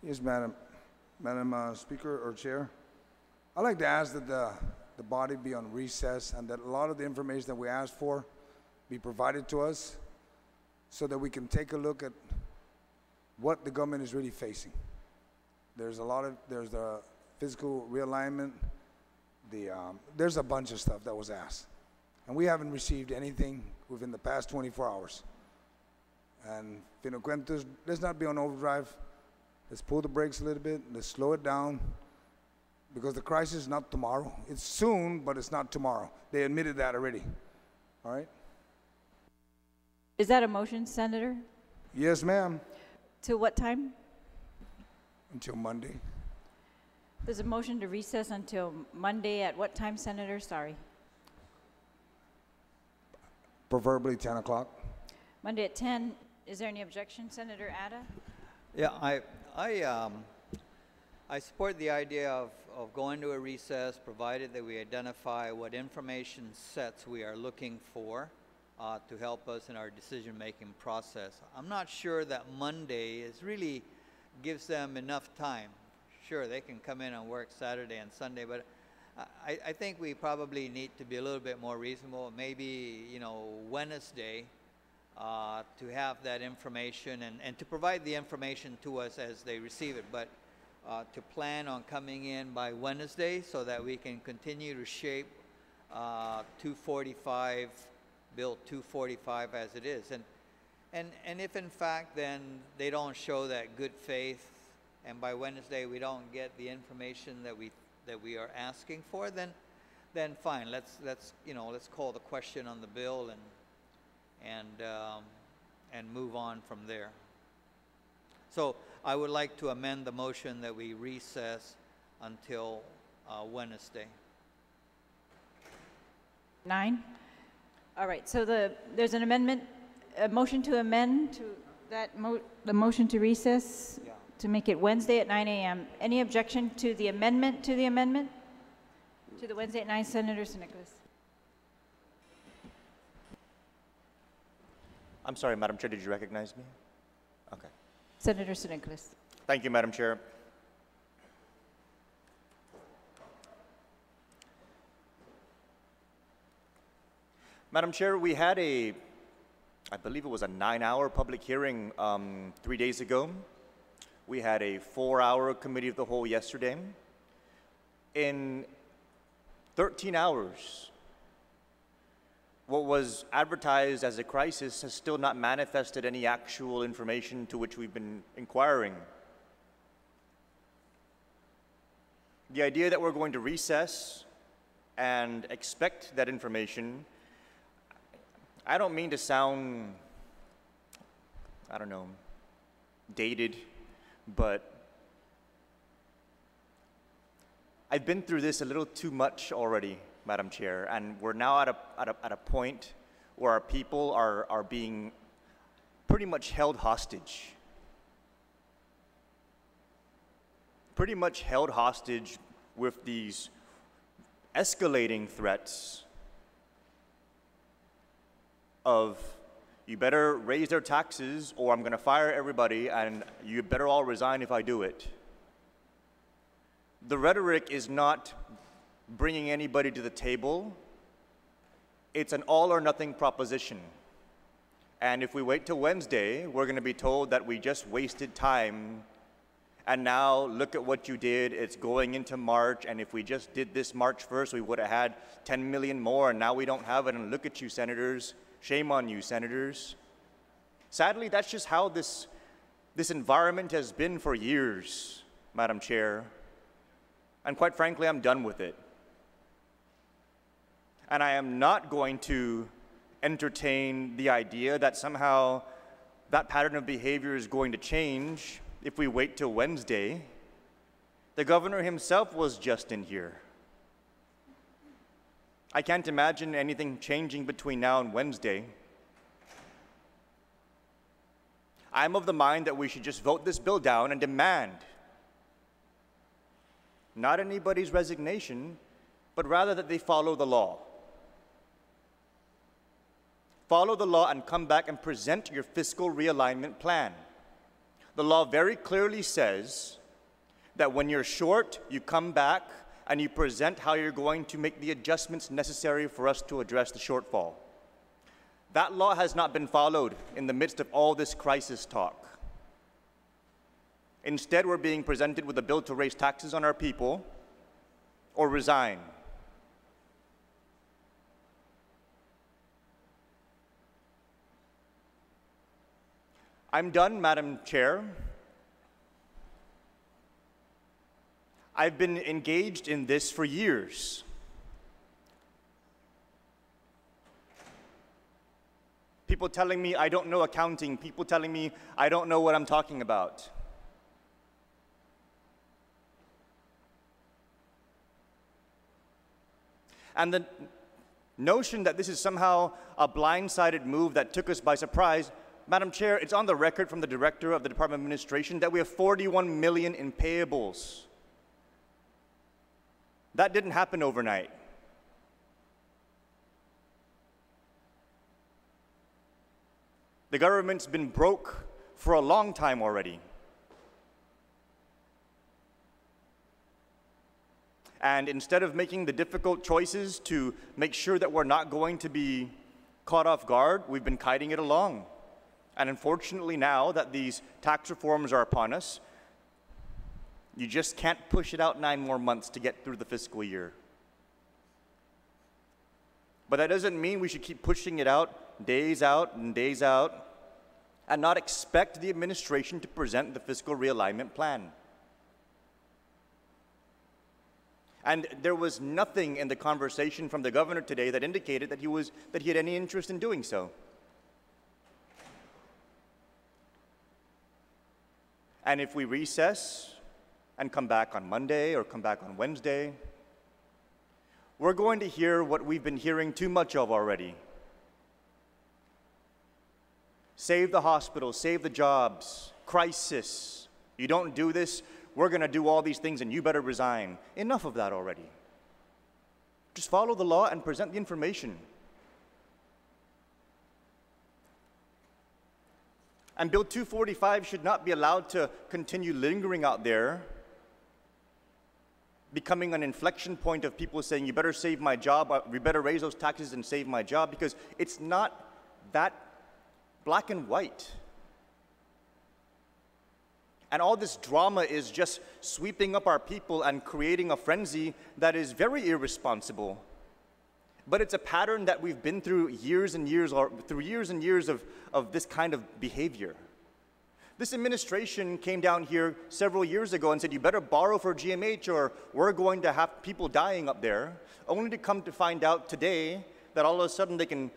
Yes, Madam Speaker or Chair. I'd like to ask that the body be on recess and that a lot of the information that we asked for be provided to us so that we can take a look at what the government is really facing. There's the physical realignment, there's a bunch of stuff that was asked. And we haven't received anything within the past 24 hours. And Finocuentos, let's not be on overdrive. Let's pull the brakes a little bit. Let's slow it down. Because the crisis is not tomorrow. It's soon, but it's not tomorrow. They admitted that already. All right? Is that a motion, Senator? Yes, ma'am. To what time? Until Monday. There's a motion to recess until Monday at what time, Senator? Sorry. Preferably 10 o'clock. Monday at 10. Is there any objection, Senator Ada? Yeah, I support the idea of going to a recess, provided that we identify what information sets we are looking for to help us in our decision-making process. I'm not sure that Monday really gives them enough time. Sure, they can come in and work Saturday and Sunday, but I think we probably need to be a little bit more reasonable. Maybe, Wednesday to have that information and to provide the information to us as they receive it, but to plan on coming in by Wednesday so that we can continue to shape 245, Bill 245 as it is. And if in fact then they don't show that good faith, and by Wednesday we don't get the information that we are asking for, then fine. Let's call the question on the bill and move on from there. So I would like to amend the motion that we recess until Wednesday. 9? All right, so there's an amendment, a motion to amend to that the motion to recess to make it Wednesday at 9 a.m. Any objection to the amendment to the amendment? To the Wednesday at 9, Senator San Nicolas. I'm sorry, Madam Chair, did you recognize me? Okay. Senator San Nicolas. Thank you, Madam Chair. Madam Chair, we had I believe it was a 9-hour public hearing 3 days ago. We had a 4-hour committee of the whole yesterday. In 13 hours, what was advertised as a crisis has still not manifested any actual information to which we've been inquiring. The idea that we're going to recess and expect that information, I don't mean to sound, dated, but I've been through this a little too much already, Madam Chair, and we're now at a point where our people are being pretty much held hostage. Pretty much held hostage with these escalating threats of, you better raise their taxes or I'm going to fire everybody and you better all resign if I do it. The rhetoric is not bringing anybody to the table. It's an all or nothing proposition. And if we wait till Wednesday, we're going to be told that we just wasted time. And now look at what you did. It's going into March. And if we just did this March 1st, we would have had 10 million more. And now we don't have it. And look at you, senators. Shame on you, senators. Sadly, that's just how this environment has been for years, Madam Chair. And quite frankly, I'm done with it. And I am not going to entertain the idea that somehow that pattern of behavior is going to change if we wait till Wednesday. The governor himself was just in here. I can't imagine anything changing between now and Wednesday. I'm of the mind that we should just vote this bill down and demand not anybody's resignation, but rather that they follow the law. follow the law and come back and present your fiscal realignment plan. The law very clearly says that when you're short, you come back and you present how you're going to make the adjustments necessary for us to address the shortfall. That law has not been followed in the midst of all this crisis talk. Instead, we're being presented with a bill to raise taxes on our people or resign. I'm done, Madam Chair. I've been engaged in this for years. People telling me I don't know accounting, people telling me I don't know what I'm talking about. And the notion that this is somehow a blindsided move that took us by surprise, Madam Chair, it's on the record from the Director of the Department of Administration that we have 41 million in payables. That didn't happen overnight. The government's been broke for a long time already. And instead of making the difficult choices to make sure that we're not going to be caught off guard, we've been kiting it along. And unfortunately now that these tax reforms are upon us, you just can't push it out 9 more months to get through the fiscal year. But that doesn't mean we should keep pushing it out and not expect the administration to present the fiscal realignment plan. And there was nothing in the conversation from the governor today that indicated that he had any interest in doing so. And if we recess and come back on Monday or come back on Wednesday, we're going to hear what we've been hearing too much of already. Save the hospitals, save the jobs, crisis. You don't do this, we're going to do all these things and you better resign. Enough of that already. Just follow the law and present the information. And Bill 245 should not be allowed to continue lingering out there, becoming an inflection point of people saying, you better save my job, you better raise those taxes and save my job, because it's not that black and white. And all this drama is just sweeping up our people and creating a frenzy that is very irresponsible. But it's a pattern that we've been through years and years, or through years and years of this kind of behavior. This administration came down here several years ago and said, you better borrow for GMH or we're going to have people dying up there, only to come to find out today that all of a sudden they can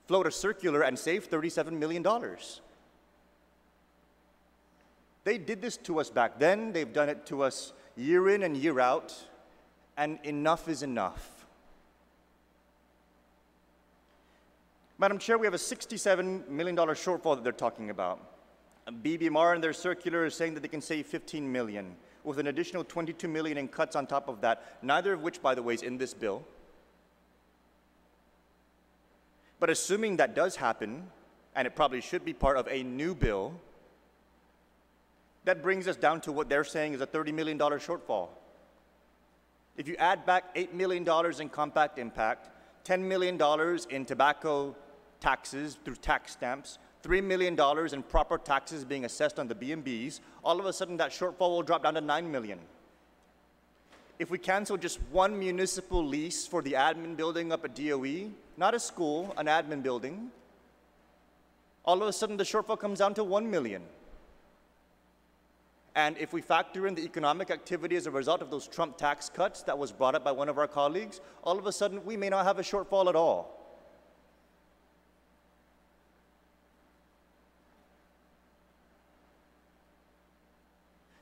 float a circular and save $37 million. They did this to us back then, they've done it to us year in and year out, and enough is enough. Madam Chair, we have a $67 million shortfall that they're talking about. BBMR in their circular is saying that they can save $15 million, with an additional $22 million in cuts on top of that, neither of which, by the way, is in this bill. But assuming that does happen, and it probably should be part of a new bill, that brings us down to what they're saying is a $30 million shortfall. If you add back $8 million in compact impact, $10 million in tobacco taxes through tax stamps, $3 million in proper taxes being assessed on the B&Bs, all of a sudden that shortfall will drop down to $9 million. If we cancel just one municipal lease for the admin building up at DOE, not a school, an admin building, all of a sudden the shortfall comes down to $1 million. And if we factor in the economic activity as a result of those Trump tax cuts that was brought up by one of our colleagues, all of a sudden we may not have a shortfall at all.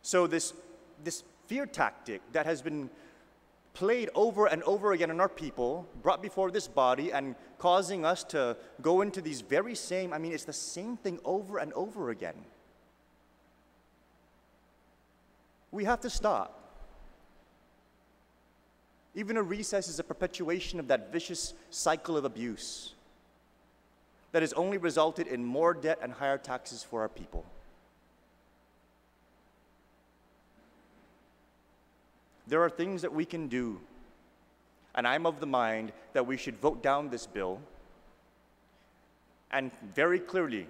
So this fear tactic that has been played over and over again on our people, brought before this body and causing us to go into these very same, it's the same thing over and over again. We have to stop. Even a recess is a perpetuation of that vicious cycle of abuse. that has only resulted in more debt and higher taxes for our people. There are things that we can do, and I'm of the mind that we should vote down this bill and very clearly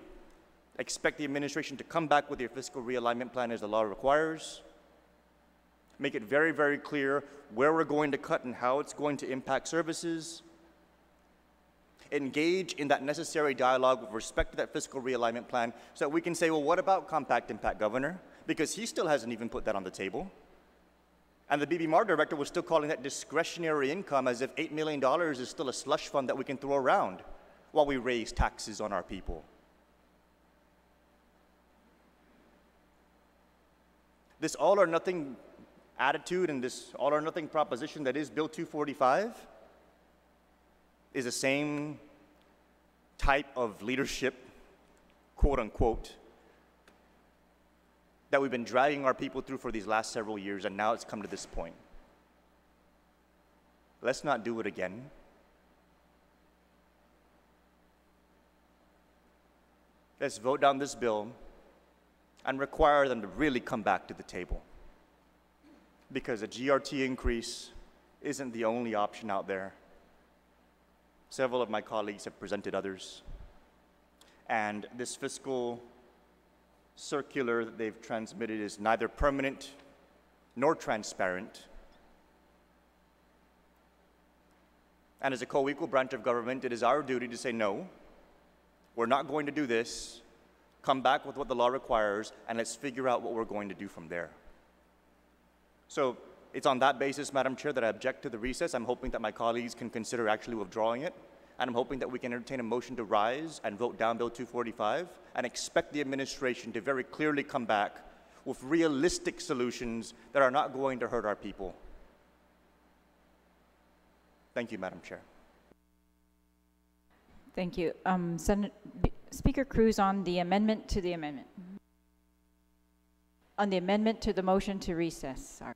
expect the administration to come back with their fiscal realignment plan as the law requires, make it very, very clear where we're going to cut and how it's going to impact services, engage in that necessary dialogue with respect to that fiscal realignment plan so that we can say, well, what about compact impact, Governor? Because he still hasn't even put that on the table. And the BBMAR director was still calling that discretionary income as if $8 million is still a slush fund that we can throw around while we raise taxes on our people. This all or nothing attitude and this all or nothing proposition that is Bill 245 is the same type of leadership, quote unquote, that we've been dragging our people through for these last several years, and now it's come to this point. Let's not do it again. Let's vote down this bill and require them to really come back to the table. Because a GRT increase isn't the only option out there. Several of my colleagues have presented others. And this fiscal circular that they've transmitted is neither permanent nor transparent. And as a co-equal branch of government, it is our duty to say, no, we're not going to do this. Come back with what the law requires, and let's figure out what we're going to do from there. So it's on that basis, Madam Chair, that I object to the recess. I'm hoping that my colleagues can consider actually withdrawing it, and I'm hoping that we can entertain a motion to rise and vote down Bill 245 and expect the administration to very clearly come back with realistic solutions that are not going to hurt our people. Thank you, Madam Chair. Thank you. Speaker Cruz, on the amendment to the amendment. On the amendment to the motion to recess. Sorry.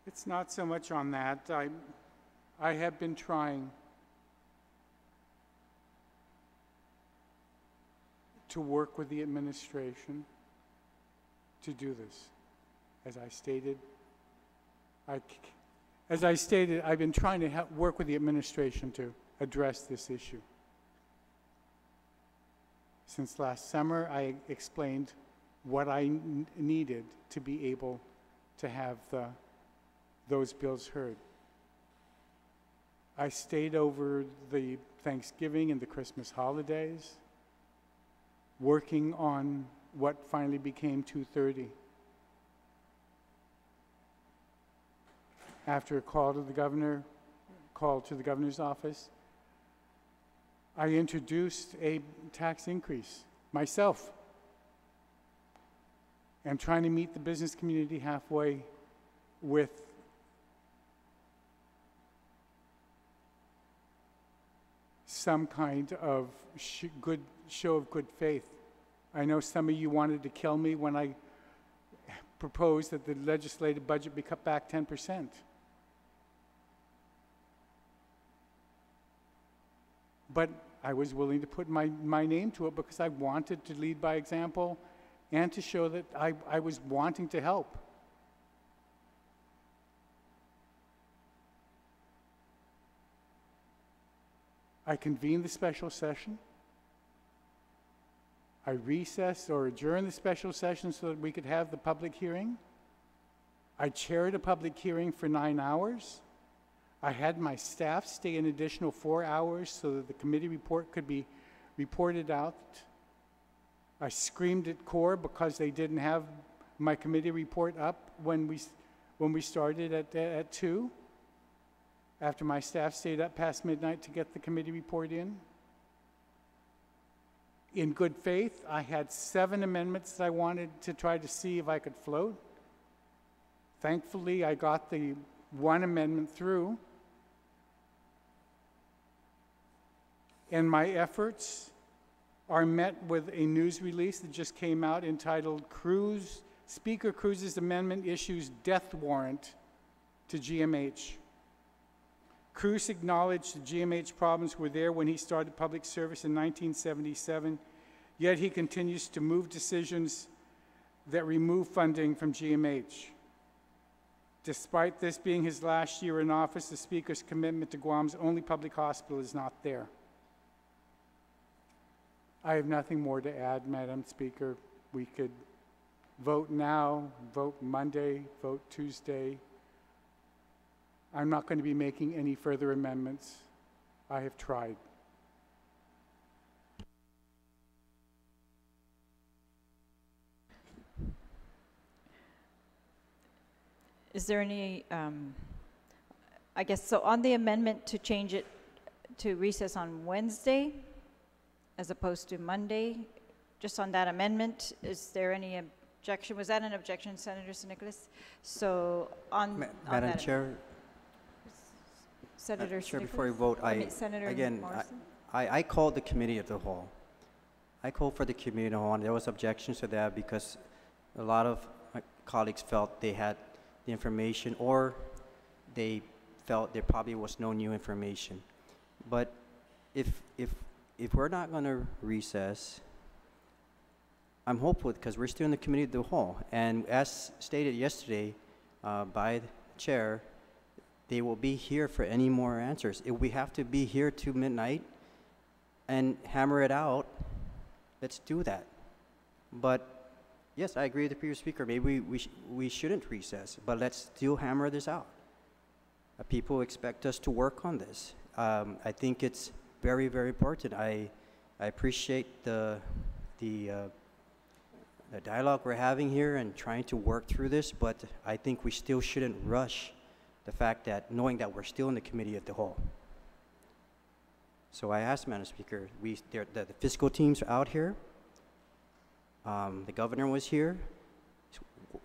It's not so much on that. I have been trying to work with the administration to do this. As I stated, I've been trying to work with the administration to address this issue. Since last summer, I explained what I needed to be able to have those bills heard. I stayed over the Thanksgiving and the Christmas holidays, working on what finally became 230. After a call to the governor's office, I introduced a tax increase myself. I'm trying to meet the business community halfway with some kind of show of good faith. I know some of you wanted to kill me when I proposed that the legislative budget be cut back 10%. But I was willing to put my name to it because I wanted to lead by example and to show that I was wanting to help. I convened the special session. I recessed or adjourned the special session so that we could have the public hearing. I chaired a public hearing for 9 hours. I had my staff stay an additional 4 hours so that the committee report could be reported out. I screamed at CORE because they didn't have my committee report up when we started at 2, after my staff stayed up past midnight to get the committee report in. In good faith, I had 7 amendments that I wanted to try to see if I could float. Thankfully, I got the 1 amendment through. And my efforts are met with a news release that just came out entitled Speaker Cruz's Amendment Issues Death Warrant to GMH. Cruz acknowledged the GMH problems were there when he started public service in 1977, yet he continues to move decisions that remove funding from GMH. Despite this being his last year in office, the Speaker's commitment to Guam's only public hospital is not there. I have nothing more to add, Madam Speaker. We could vote now, vote Monday, vote Tuesday. I'm not going to be making any further amendments. I have tried. Is there any, I guess, so on the amendment to change it to recess on Wednesday as opposed to Monday, just on that amendment, is there any objection? Was that an objection, Senator San Nicolas? So on Madam that Chair, Senator Chair, San before you Nicolas? vote, Senator again, Morrison? I called the committee of the whole. I called for the committee of the whole, and there was objections to that because a lot of my colleagues felt they had the information, or they felt there probably was no new information. But if we're not going to recess, I'm hopeful because we're still in the committee of the whole. And as stated yesterday by the chair, they will be here for any more answers. If we have to be here to midnight and hammer it out, let's do that. But yes, I agree with the previous speaker. Maybe we shouldn't recess, but let's still hammer this out. People expect us to work on this. I think it's very, very important. I appreciate the dialogue we're having here and trying to work through this, but I think we still shouldn't rush the fact that, knowing that we're still in the committee of the whole. So I asked Madam Speaker, the fiscal teams are out here. The governor was here.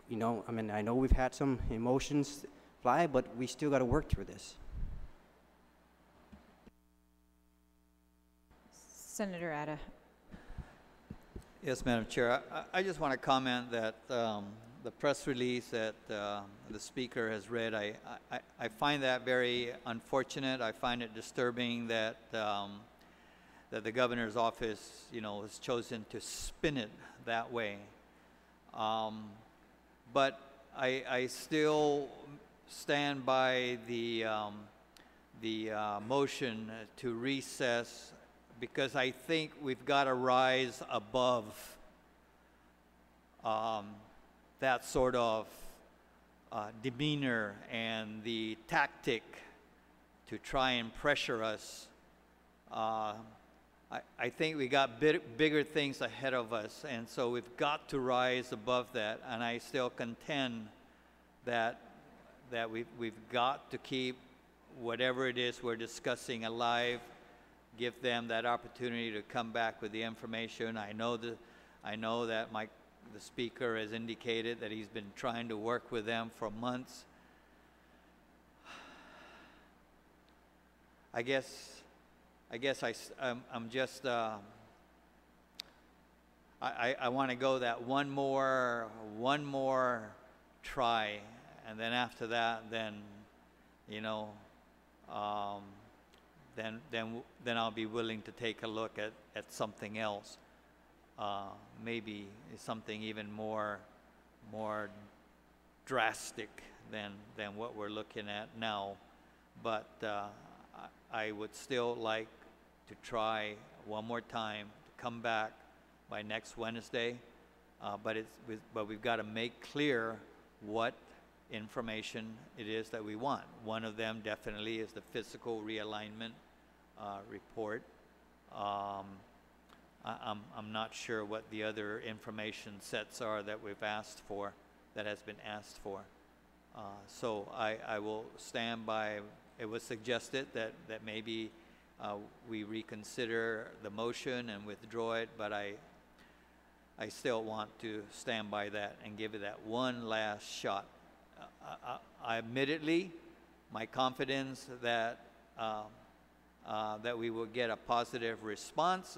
You know, I mean, I know we've had some emotions fly, but we still got to work through this. Senator Atta. Yes, Madam Chair. I just want to comment that the press release that the Speaker has read, I find that very unfortunate. I find it disturbing that that the governor's office, you know, has chosen to spin it that way. But I still stand by the motion to recess, because I think we've got to rise above that sort of demeanor and the tactic to try and pressure us. I think we got bigger things ahead of us, and so we've got to rise above that. And I still contend that we've got to keep whatever it is we're discussing alive, give them that opportunity to come back with the information. I know that the Speaker has indicated that he's been trying to work with them for months. I guess I'm just I want to go that one more try, and then after that, then you know, then I'll be willing to take a look at something else, maybe something even more drastic than what we're looking at now, but I would still like to try one more time to come back by next Wednesday, but we've got to make clear what information it is that we want. One of them definitely is the physical realignment report. I'm not sure what the other information sets are that we've asked for, that has been asked for. So I will stand by. It was suggested that maybe we reconsider the motion and withdraw it, but I still want to stand by that and give it that one last shot. I admittedly, my confidence that that we will get a positive response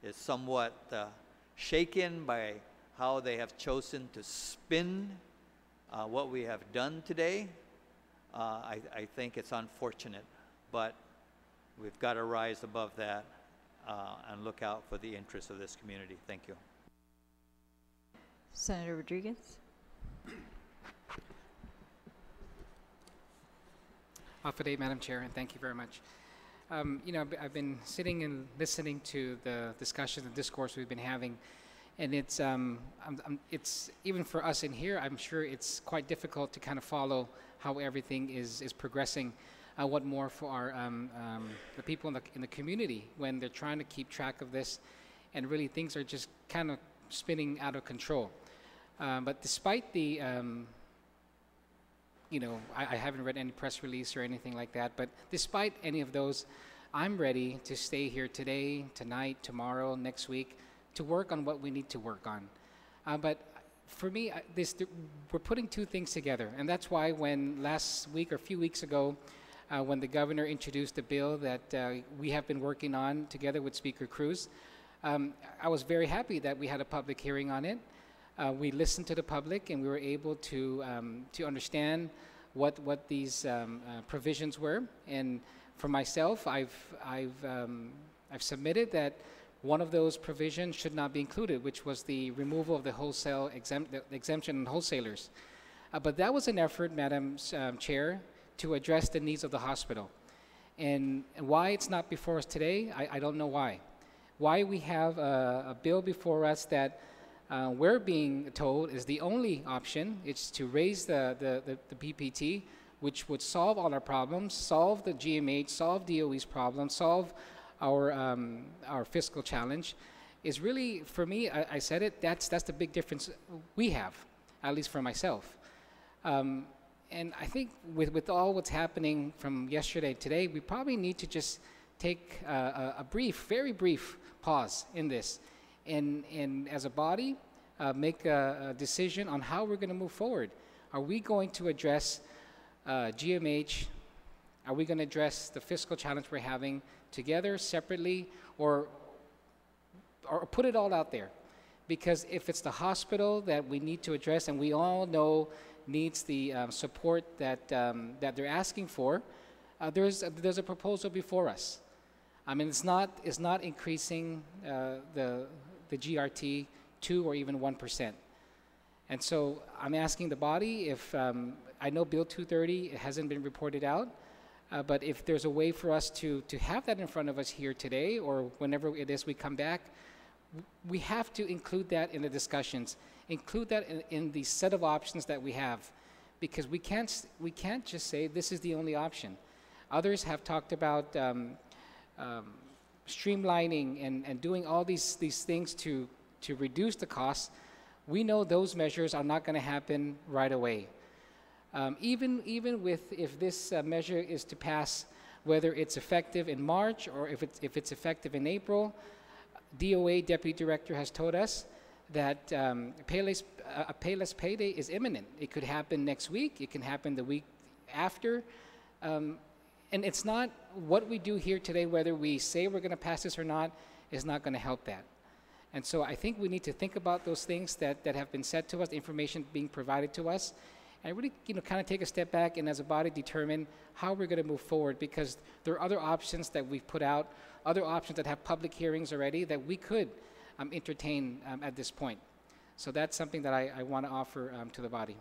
is somewhat shaken by how they have chosen to spin what we have done today. I think it's unfortunate, but we've got to rise above that and look out for the interests of this community. Thank you. Senator Rodriguez. Off a day, Madam Chair, and thank you very much. You know, I've been sitting and listening to the discussion and discourse we've been having, and it's even for us in here, I'm sure it's quite difficult to kind of follow how everything is progressing. What more for our the people in the community when they're trying to keep track of this, and really things are just kind of spinning out of control. But despite the you know, I haven't read any press release or anything like that, but despite any of those, I'm ready to stay here today, tonight, tomorrow, next week, to work on what we need to work on. But for me, we're putting two things together, and that's why when last week or a few weeks ago, when the governor introduced the bill that we have been working on together with Speaker Cruz, I was very happy that we had a public hearing on it. We listened to the public, and we were able to understand what these provisions were. And for myself, I've submitted that one of those provisions should not be included, which was the removal of the wholesale exemption on wholesalers. But that was an effort, Madam Chair, to address the needs of the hospital. And why it's not before us today, I don't know why. Why we have a bill before us that we're being told is the only option. It's to raise the PPT, which would solve all our problems, solve the GMH, solve DOE's problems, solve our fiscal challenge. Is really, for me, I said it, that's the big difference we have, at least for myself. And I think with all what's happening from yesterday to today, we probably need to just take a brief, very brief pause in this. And as a body, make a decision on how we're going to move forward. Are we going to address GMH? Are we going to address the fiscal challenge we're having together, separately, or put it all out there? Because if it's the hospital that we need to address, and we all know needs the support that they're asking for, there's a proposal before us. I mean, it's not increasing the GRT 2 or even 1%. And so I'm asking the body if, I know Bill 230 hasn't been reported out, but if there's a way for us to have that in front of us here today or whenever it is we come back, we have to include that in the discussions, include that in the set of options that we have, because we can't just say this is the only option. Others have talked about streamlining and doing all these things to reduce the costs. We know those measures are not going to happen right away. Even if this measure is to pass, whether it's effective in March or if it's effective in April, DOA Deputy Director has told us that a payless payday is imminent. It could happen next week. It can happen the week after. And it's not what we do here today, whether we say we're going to pass this or not, is not going to help that. And so I think we need to think about those things that have been said to us, the information being provided to us, and really, kind of take a step back and as a body determine how we're going to move forward, because there are other options that we've put out, other options that have public hearings already that we could entertain at this point. So that's something that I want to offer to the body.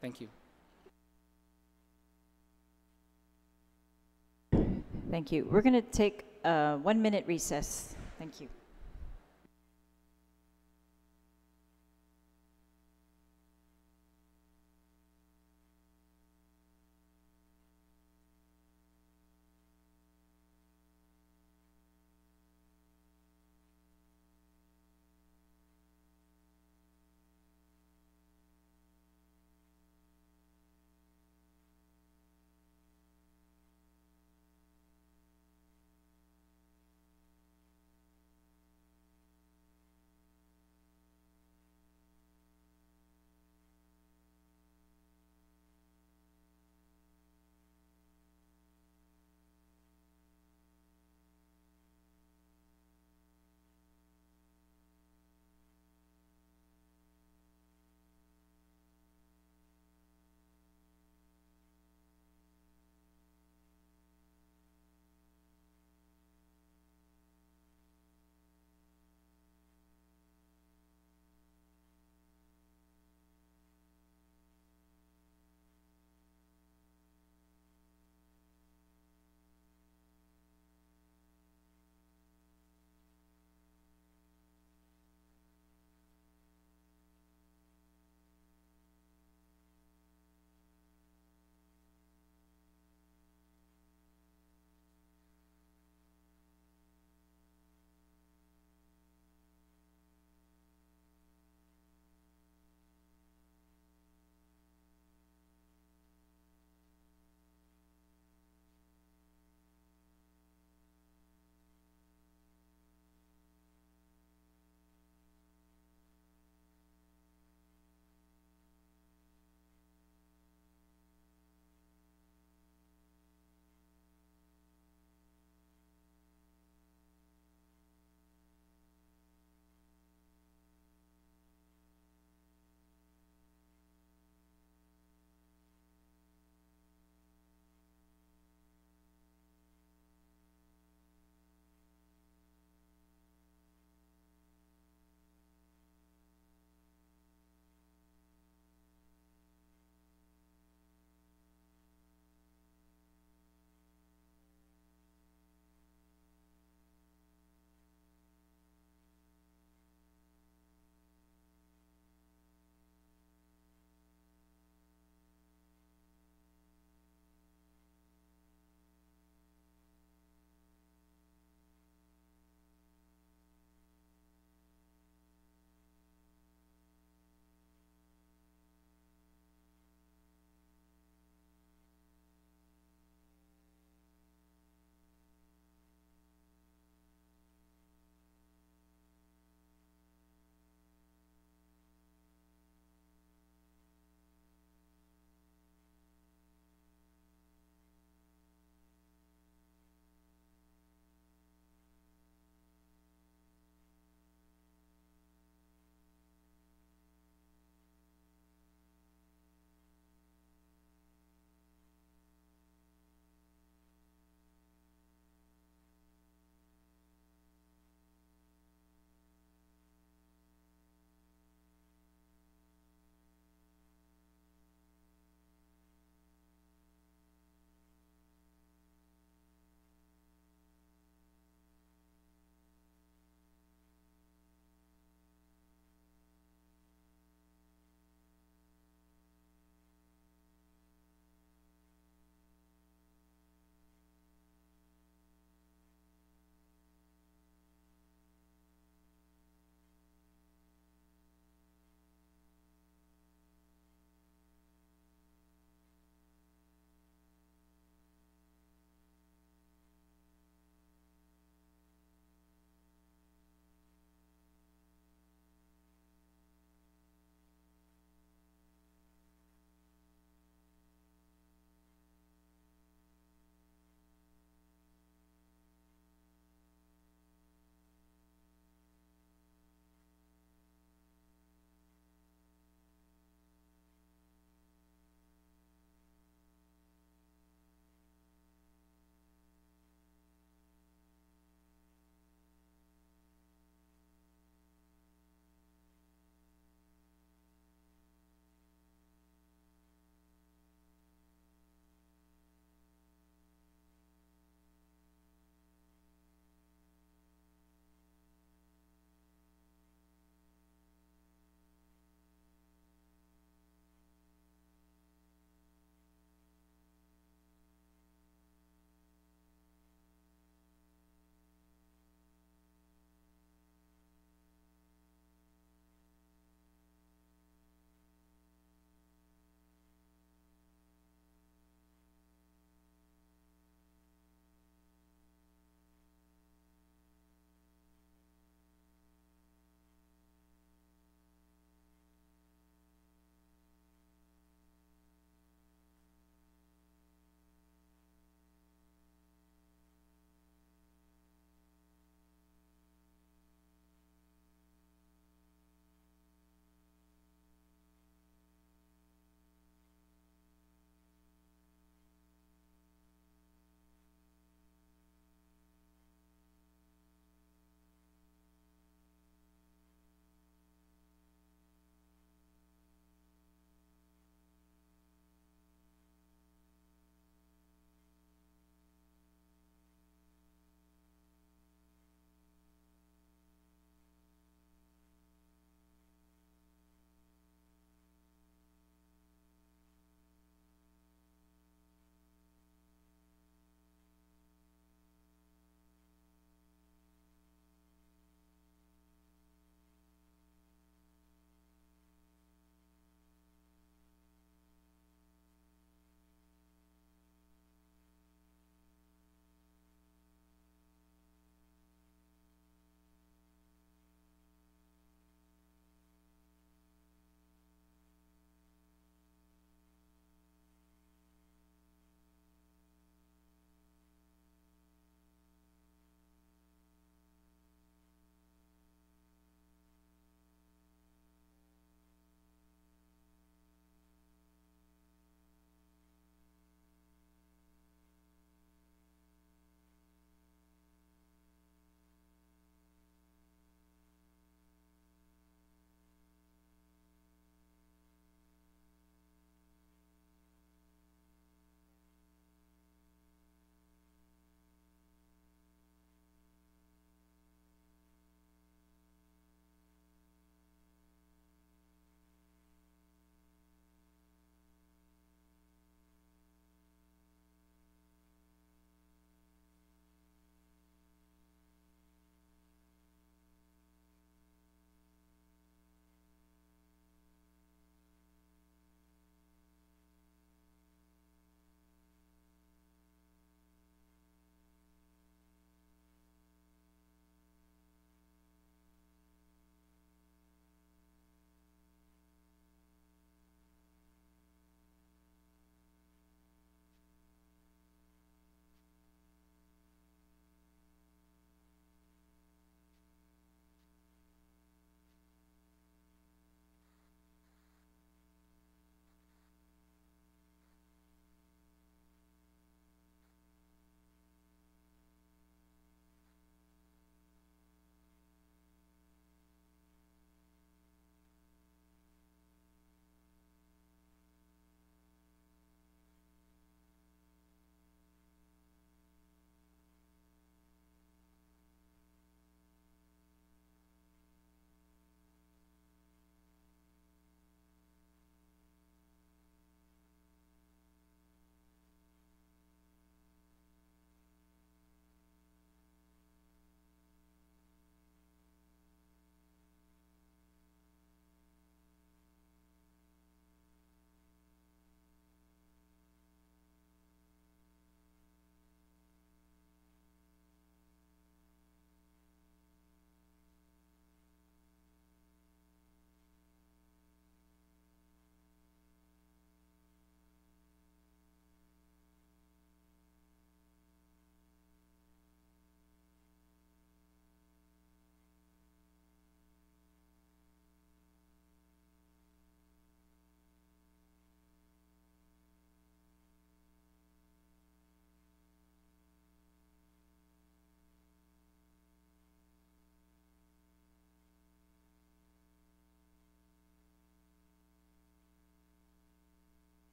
Thank you. Thank you. We're going to take a 1-minute recess. Thank you.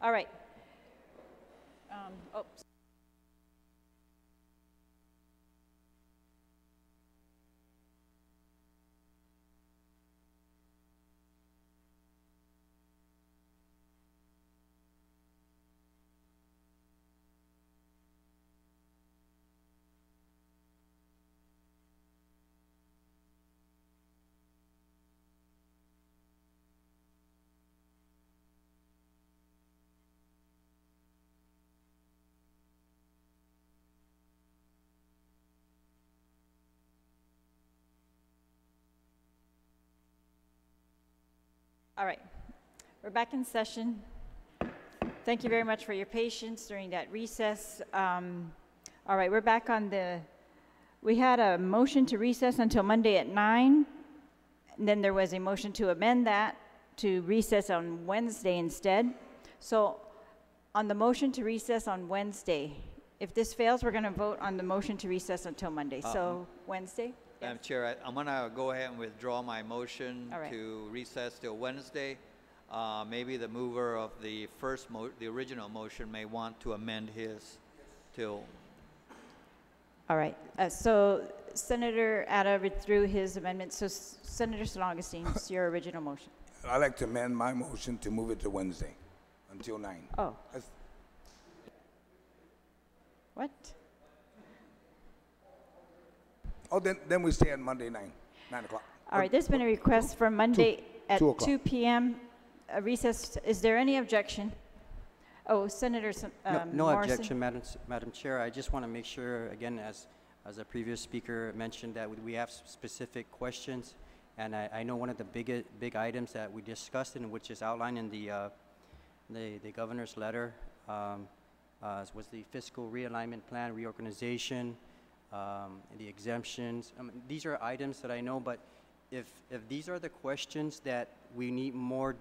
All right. Oh, all right. We're back in session. Thank you very much for your patience during that recess. All right, we're back on we had a motion to recess until Monday at 9. And then there was a motion to amend that to recess on Wednesday instead. So on the motion to recess on Wednesday, if this fails, we're going to vote on the motion to recess until Monday. So Wednesday? Madam Chair, I'm going to go ahead and withdraw my motion All right. to recess till Wednesday. Maybe the mover of the the original motion may want to amend his till. All right. So Senator Ada withdrew his amendment. So Senator San Augustine, it's your original motion. I'd like to amend my motion to move it to Wednesday until 9. Oh. That's- What? Oh, then we stay on Monday 9 o'clock. All right. There's been a request for Monday at 2 o'clock. 2 p.m. A recess. Is there any objection? Oh, Senator No Morrison. objection, Madam Chair. I just want to make sure, again, as a previous speaker mentioned, that we have specific questions. And I know one of the big items that we discussed, and which is outlined in the governor's letter, was the fiscal realignment plan, reorganization, the exemptions. These are items that I know, but if these are the questions that we need more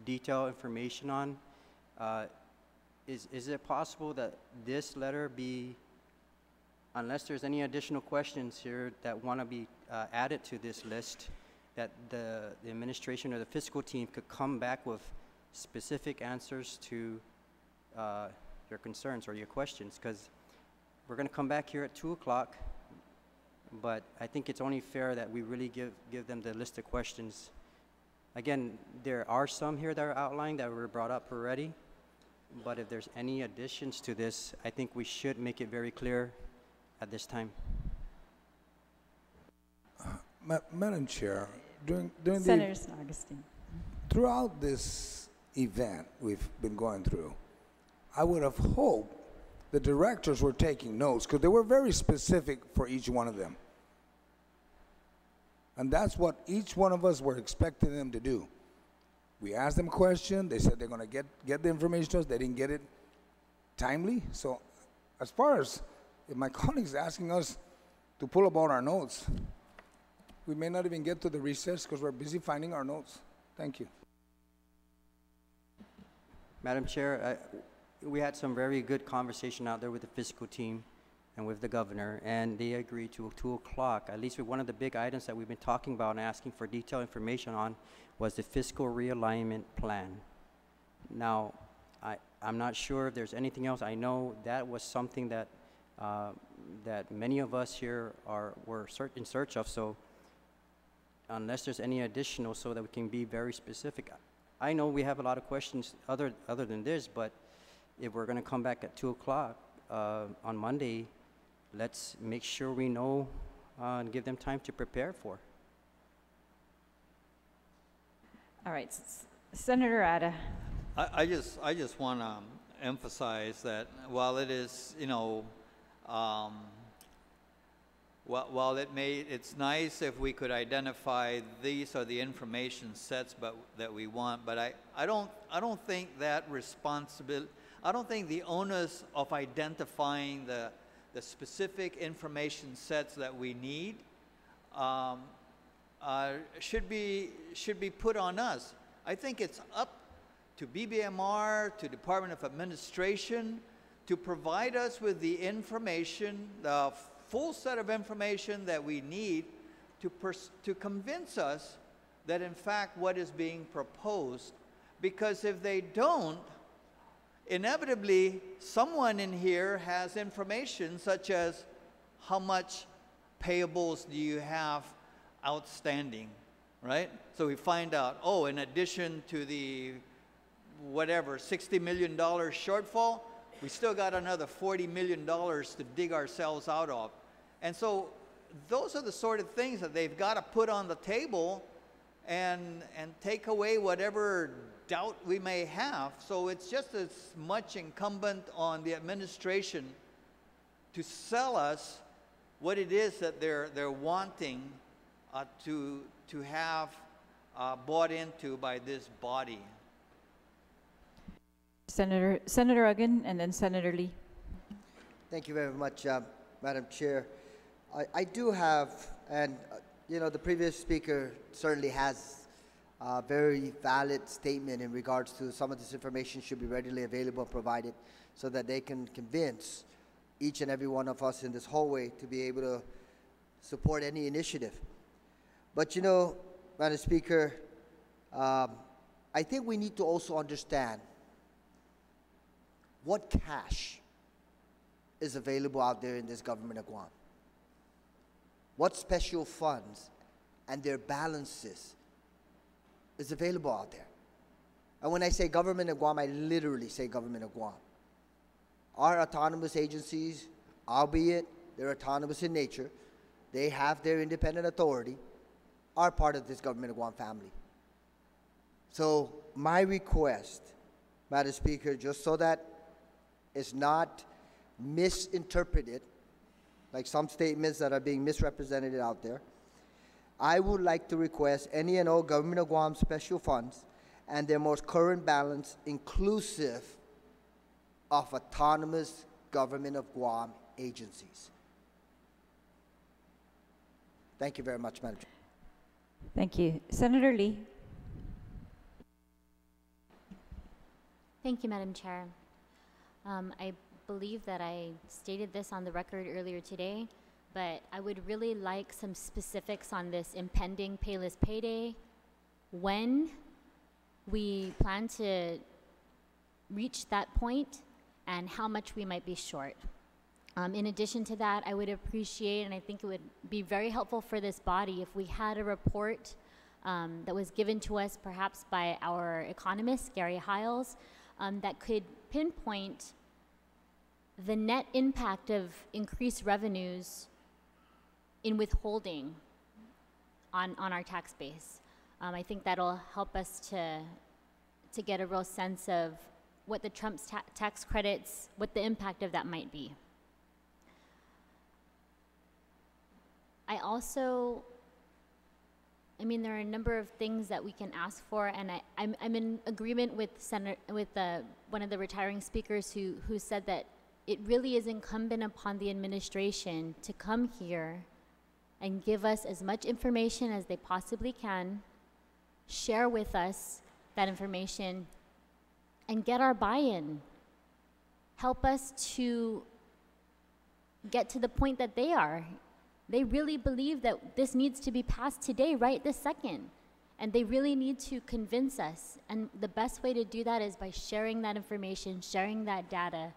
detailed information on, is it possible that this letter be, unless there's any additional questions here that want to be added to this list, that the administration or the fiscal team could come back with specific answers to your concerns or your questions? Because we're going to come back here at 2 o'clock, but I think it's only fair that we really give them the list of questions. Again, there are some here that are outlined that were brought up already, but if there's any additions to this, I think we should make it very clear at this time. Madam Chair, during Senator San Augustine. throughout this event we've been going through, I would have hoped the directors were taking notes because they were very specific for each one of them. And that's what each one of us were expecting them to do. We asked them a question. They said they're going to get the information to us. They didn't get it timely. So as far as if my colleagues asking us to pull up all our notes, we may not even get to the recess because we're busy finding our notes. Thank you. Madam Chair, we had some very good conversation out there with the fiscal team and with the governor, and they agreed to 2 o'clock. At least with one of the big items that we've been talking about and asking for detailed information on was the fiscal realignment plan. Now, I'm not sure if there's anything else. I know that was something that that many of us here were in search of. So, unless there's any additional, so that we can be very specific. I know we have a lot of questions other than this, but if we're going to come back at 2 o'clock on Monday, let's make sure we know and give them time to prepare for. All right, Senator Ada. I just want to emphasize that while it is, while it's nice if we could identify these are the information sets that we want, but I don't think that responsibility, I don't think the onus of identifying the specific information sets that we need should be put on us. I think it's up to BBMR, to Department of Administration, to provide us with the information, the full set of information that we need to convince us that in fact what is being proposed. Because if they don't, inevitably, someone in here has information such as how much payables do you have outstanding, right? So we find out, oh, in addition to the whatever, $60 million shortfall, we still got another $40 million to dig ourselves out of. And so those are the sort of things that they've got to put on the table and take away whatever doubt we may have. So it's just as much incumbent on the administration to sell us what it is that they're wanting to have bought into by this body. Senator Uggan and then Senator Lee. Thank you very much, Madam Chair. I do have, and you know, the previous speaker certainly has a very valid statement in regards to some of this information should be readily available and provided so that they can convince each and every one of us in this hallway to be able to support any initiative. But you know, Madam Speaker, I think we need to also understand what cash is available out there in this government of Guam. What special funds and their balances is available out there. And when I say government of Guam, I literally say government of Guam. Our autonomous agencies, albeit they're autonomous in nature, they have their independent authority, are part of this government of Guam family. So my request, Madam Speaker, just so that it's not misinterpreted, like some statements that are being misrepresented out there, I would like to request any and all Government of Guam special funds and their most current balance inclusive of autonomous Government of Guam agencies. Thank you very much, Madam Chair. Thank you. Senator Lee. Thank you, Madam Chair. I believe that I stated this on the record earlier today, but I would really like some specifics on this impending payless payday, when we plan to reach that point, and how much we might be short. In addition to that, I would appreciate, and I think it would be very helpful for this body, if we had a report that was given to us perhaps by our economist, Gary Hiles, that could pinpoint the net impact of increased revenues in withholding on our tax base. I think that'll help us to get a real sense of what the Trump's tax credits, what the impact of that might be. I mean, there are a number of things that we can ask for, and I'm in agreement with one of the retiring speakers who said that it really is incumbent upon the administration to come here and give us as much information as they possibly can, share with us that information, and get our buy-in. Help us to get to the point that they are. They really believe that this needs to be passed today, right this second. And they really need to convince us. And the best way to do that is by sharing that information, sharing that data.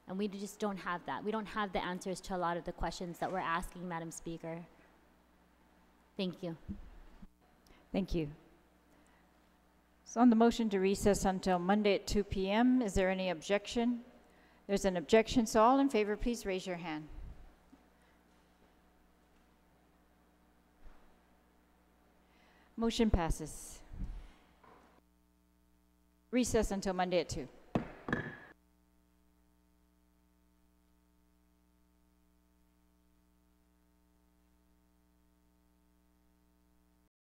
And we just don't have that. We don't have the answers to a lot of the questions that we're asking, Madam Speaker. Thank you. Thank you. So on the motion to recess until Monday at 2 p.m., is there any objection? There's an objection, so all in favor, please raise your hand. Motion passes. Recess until Monday at 2.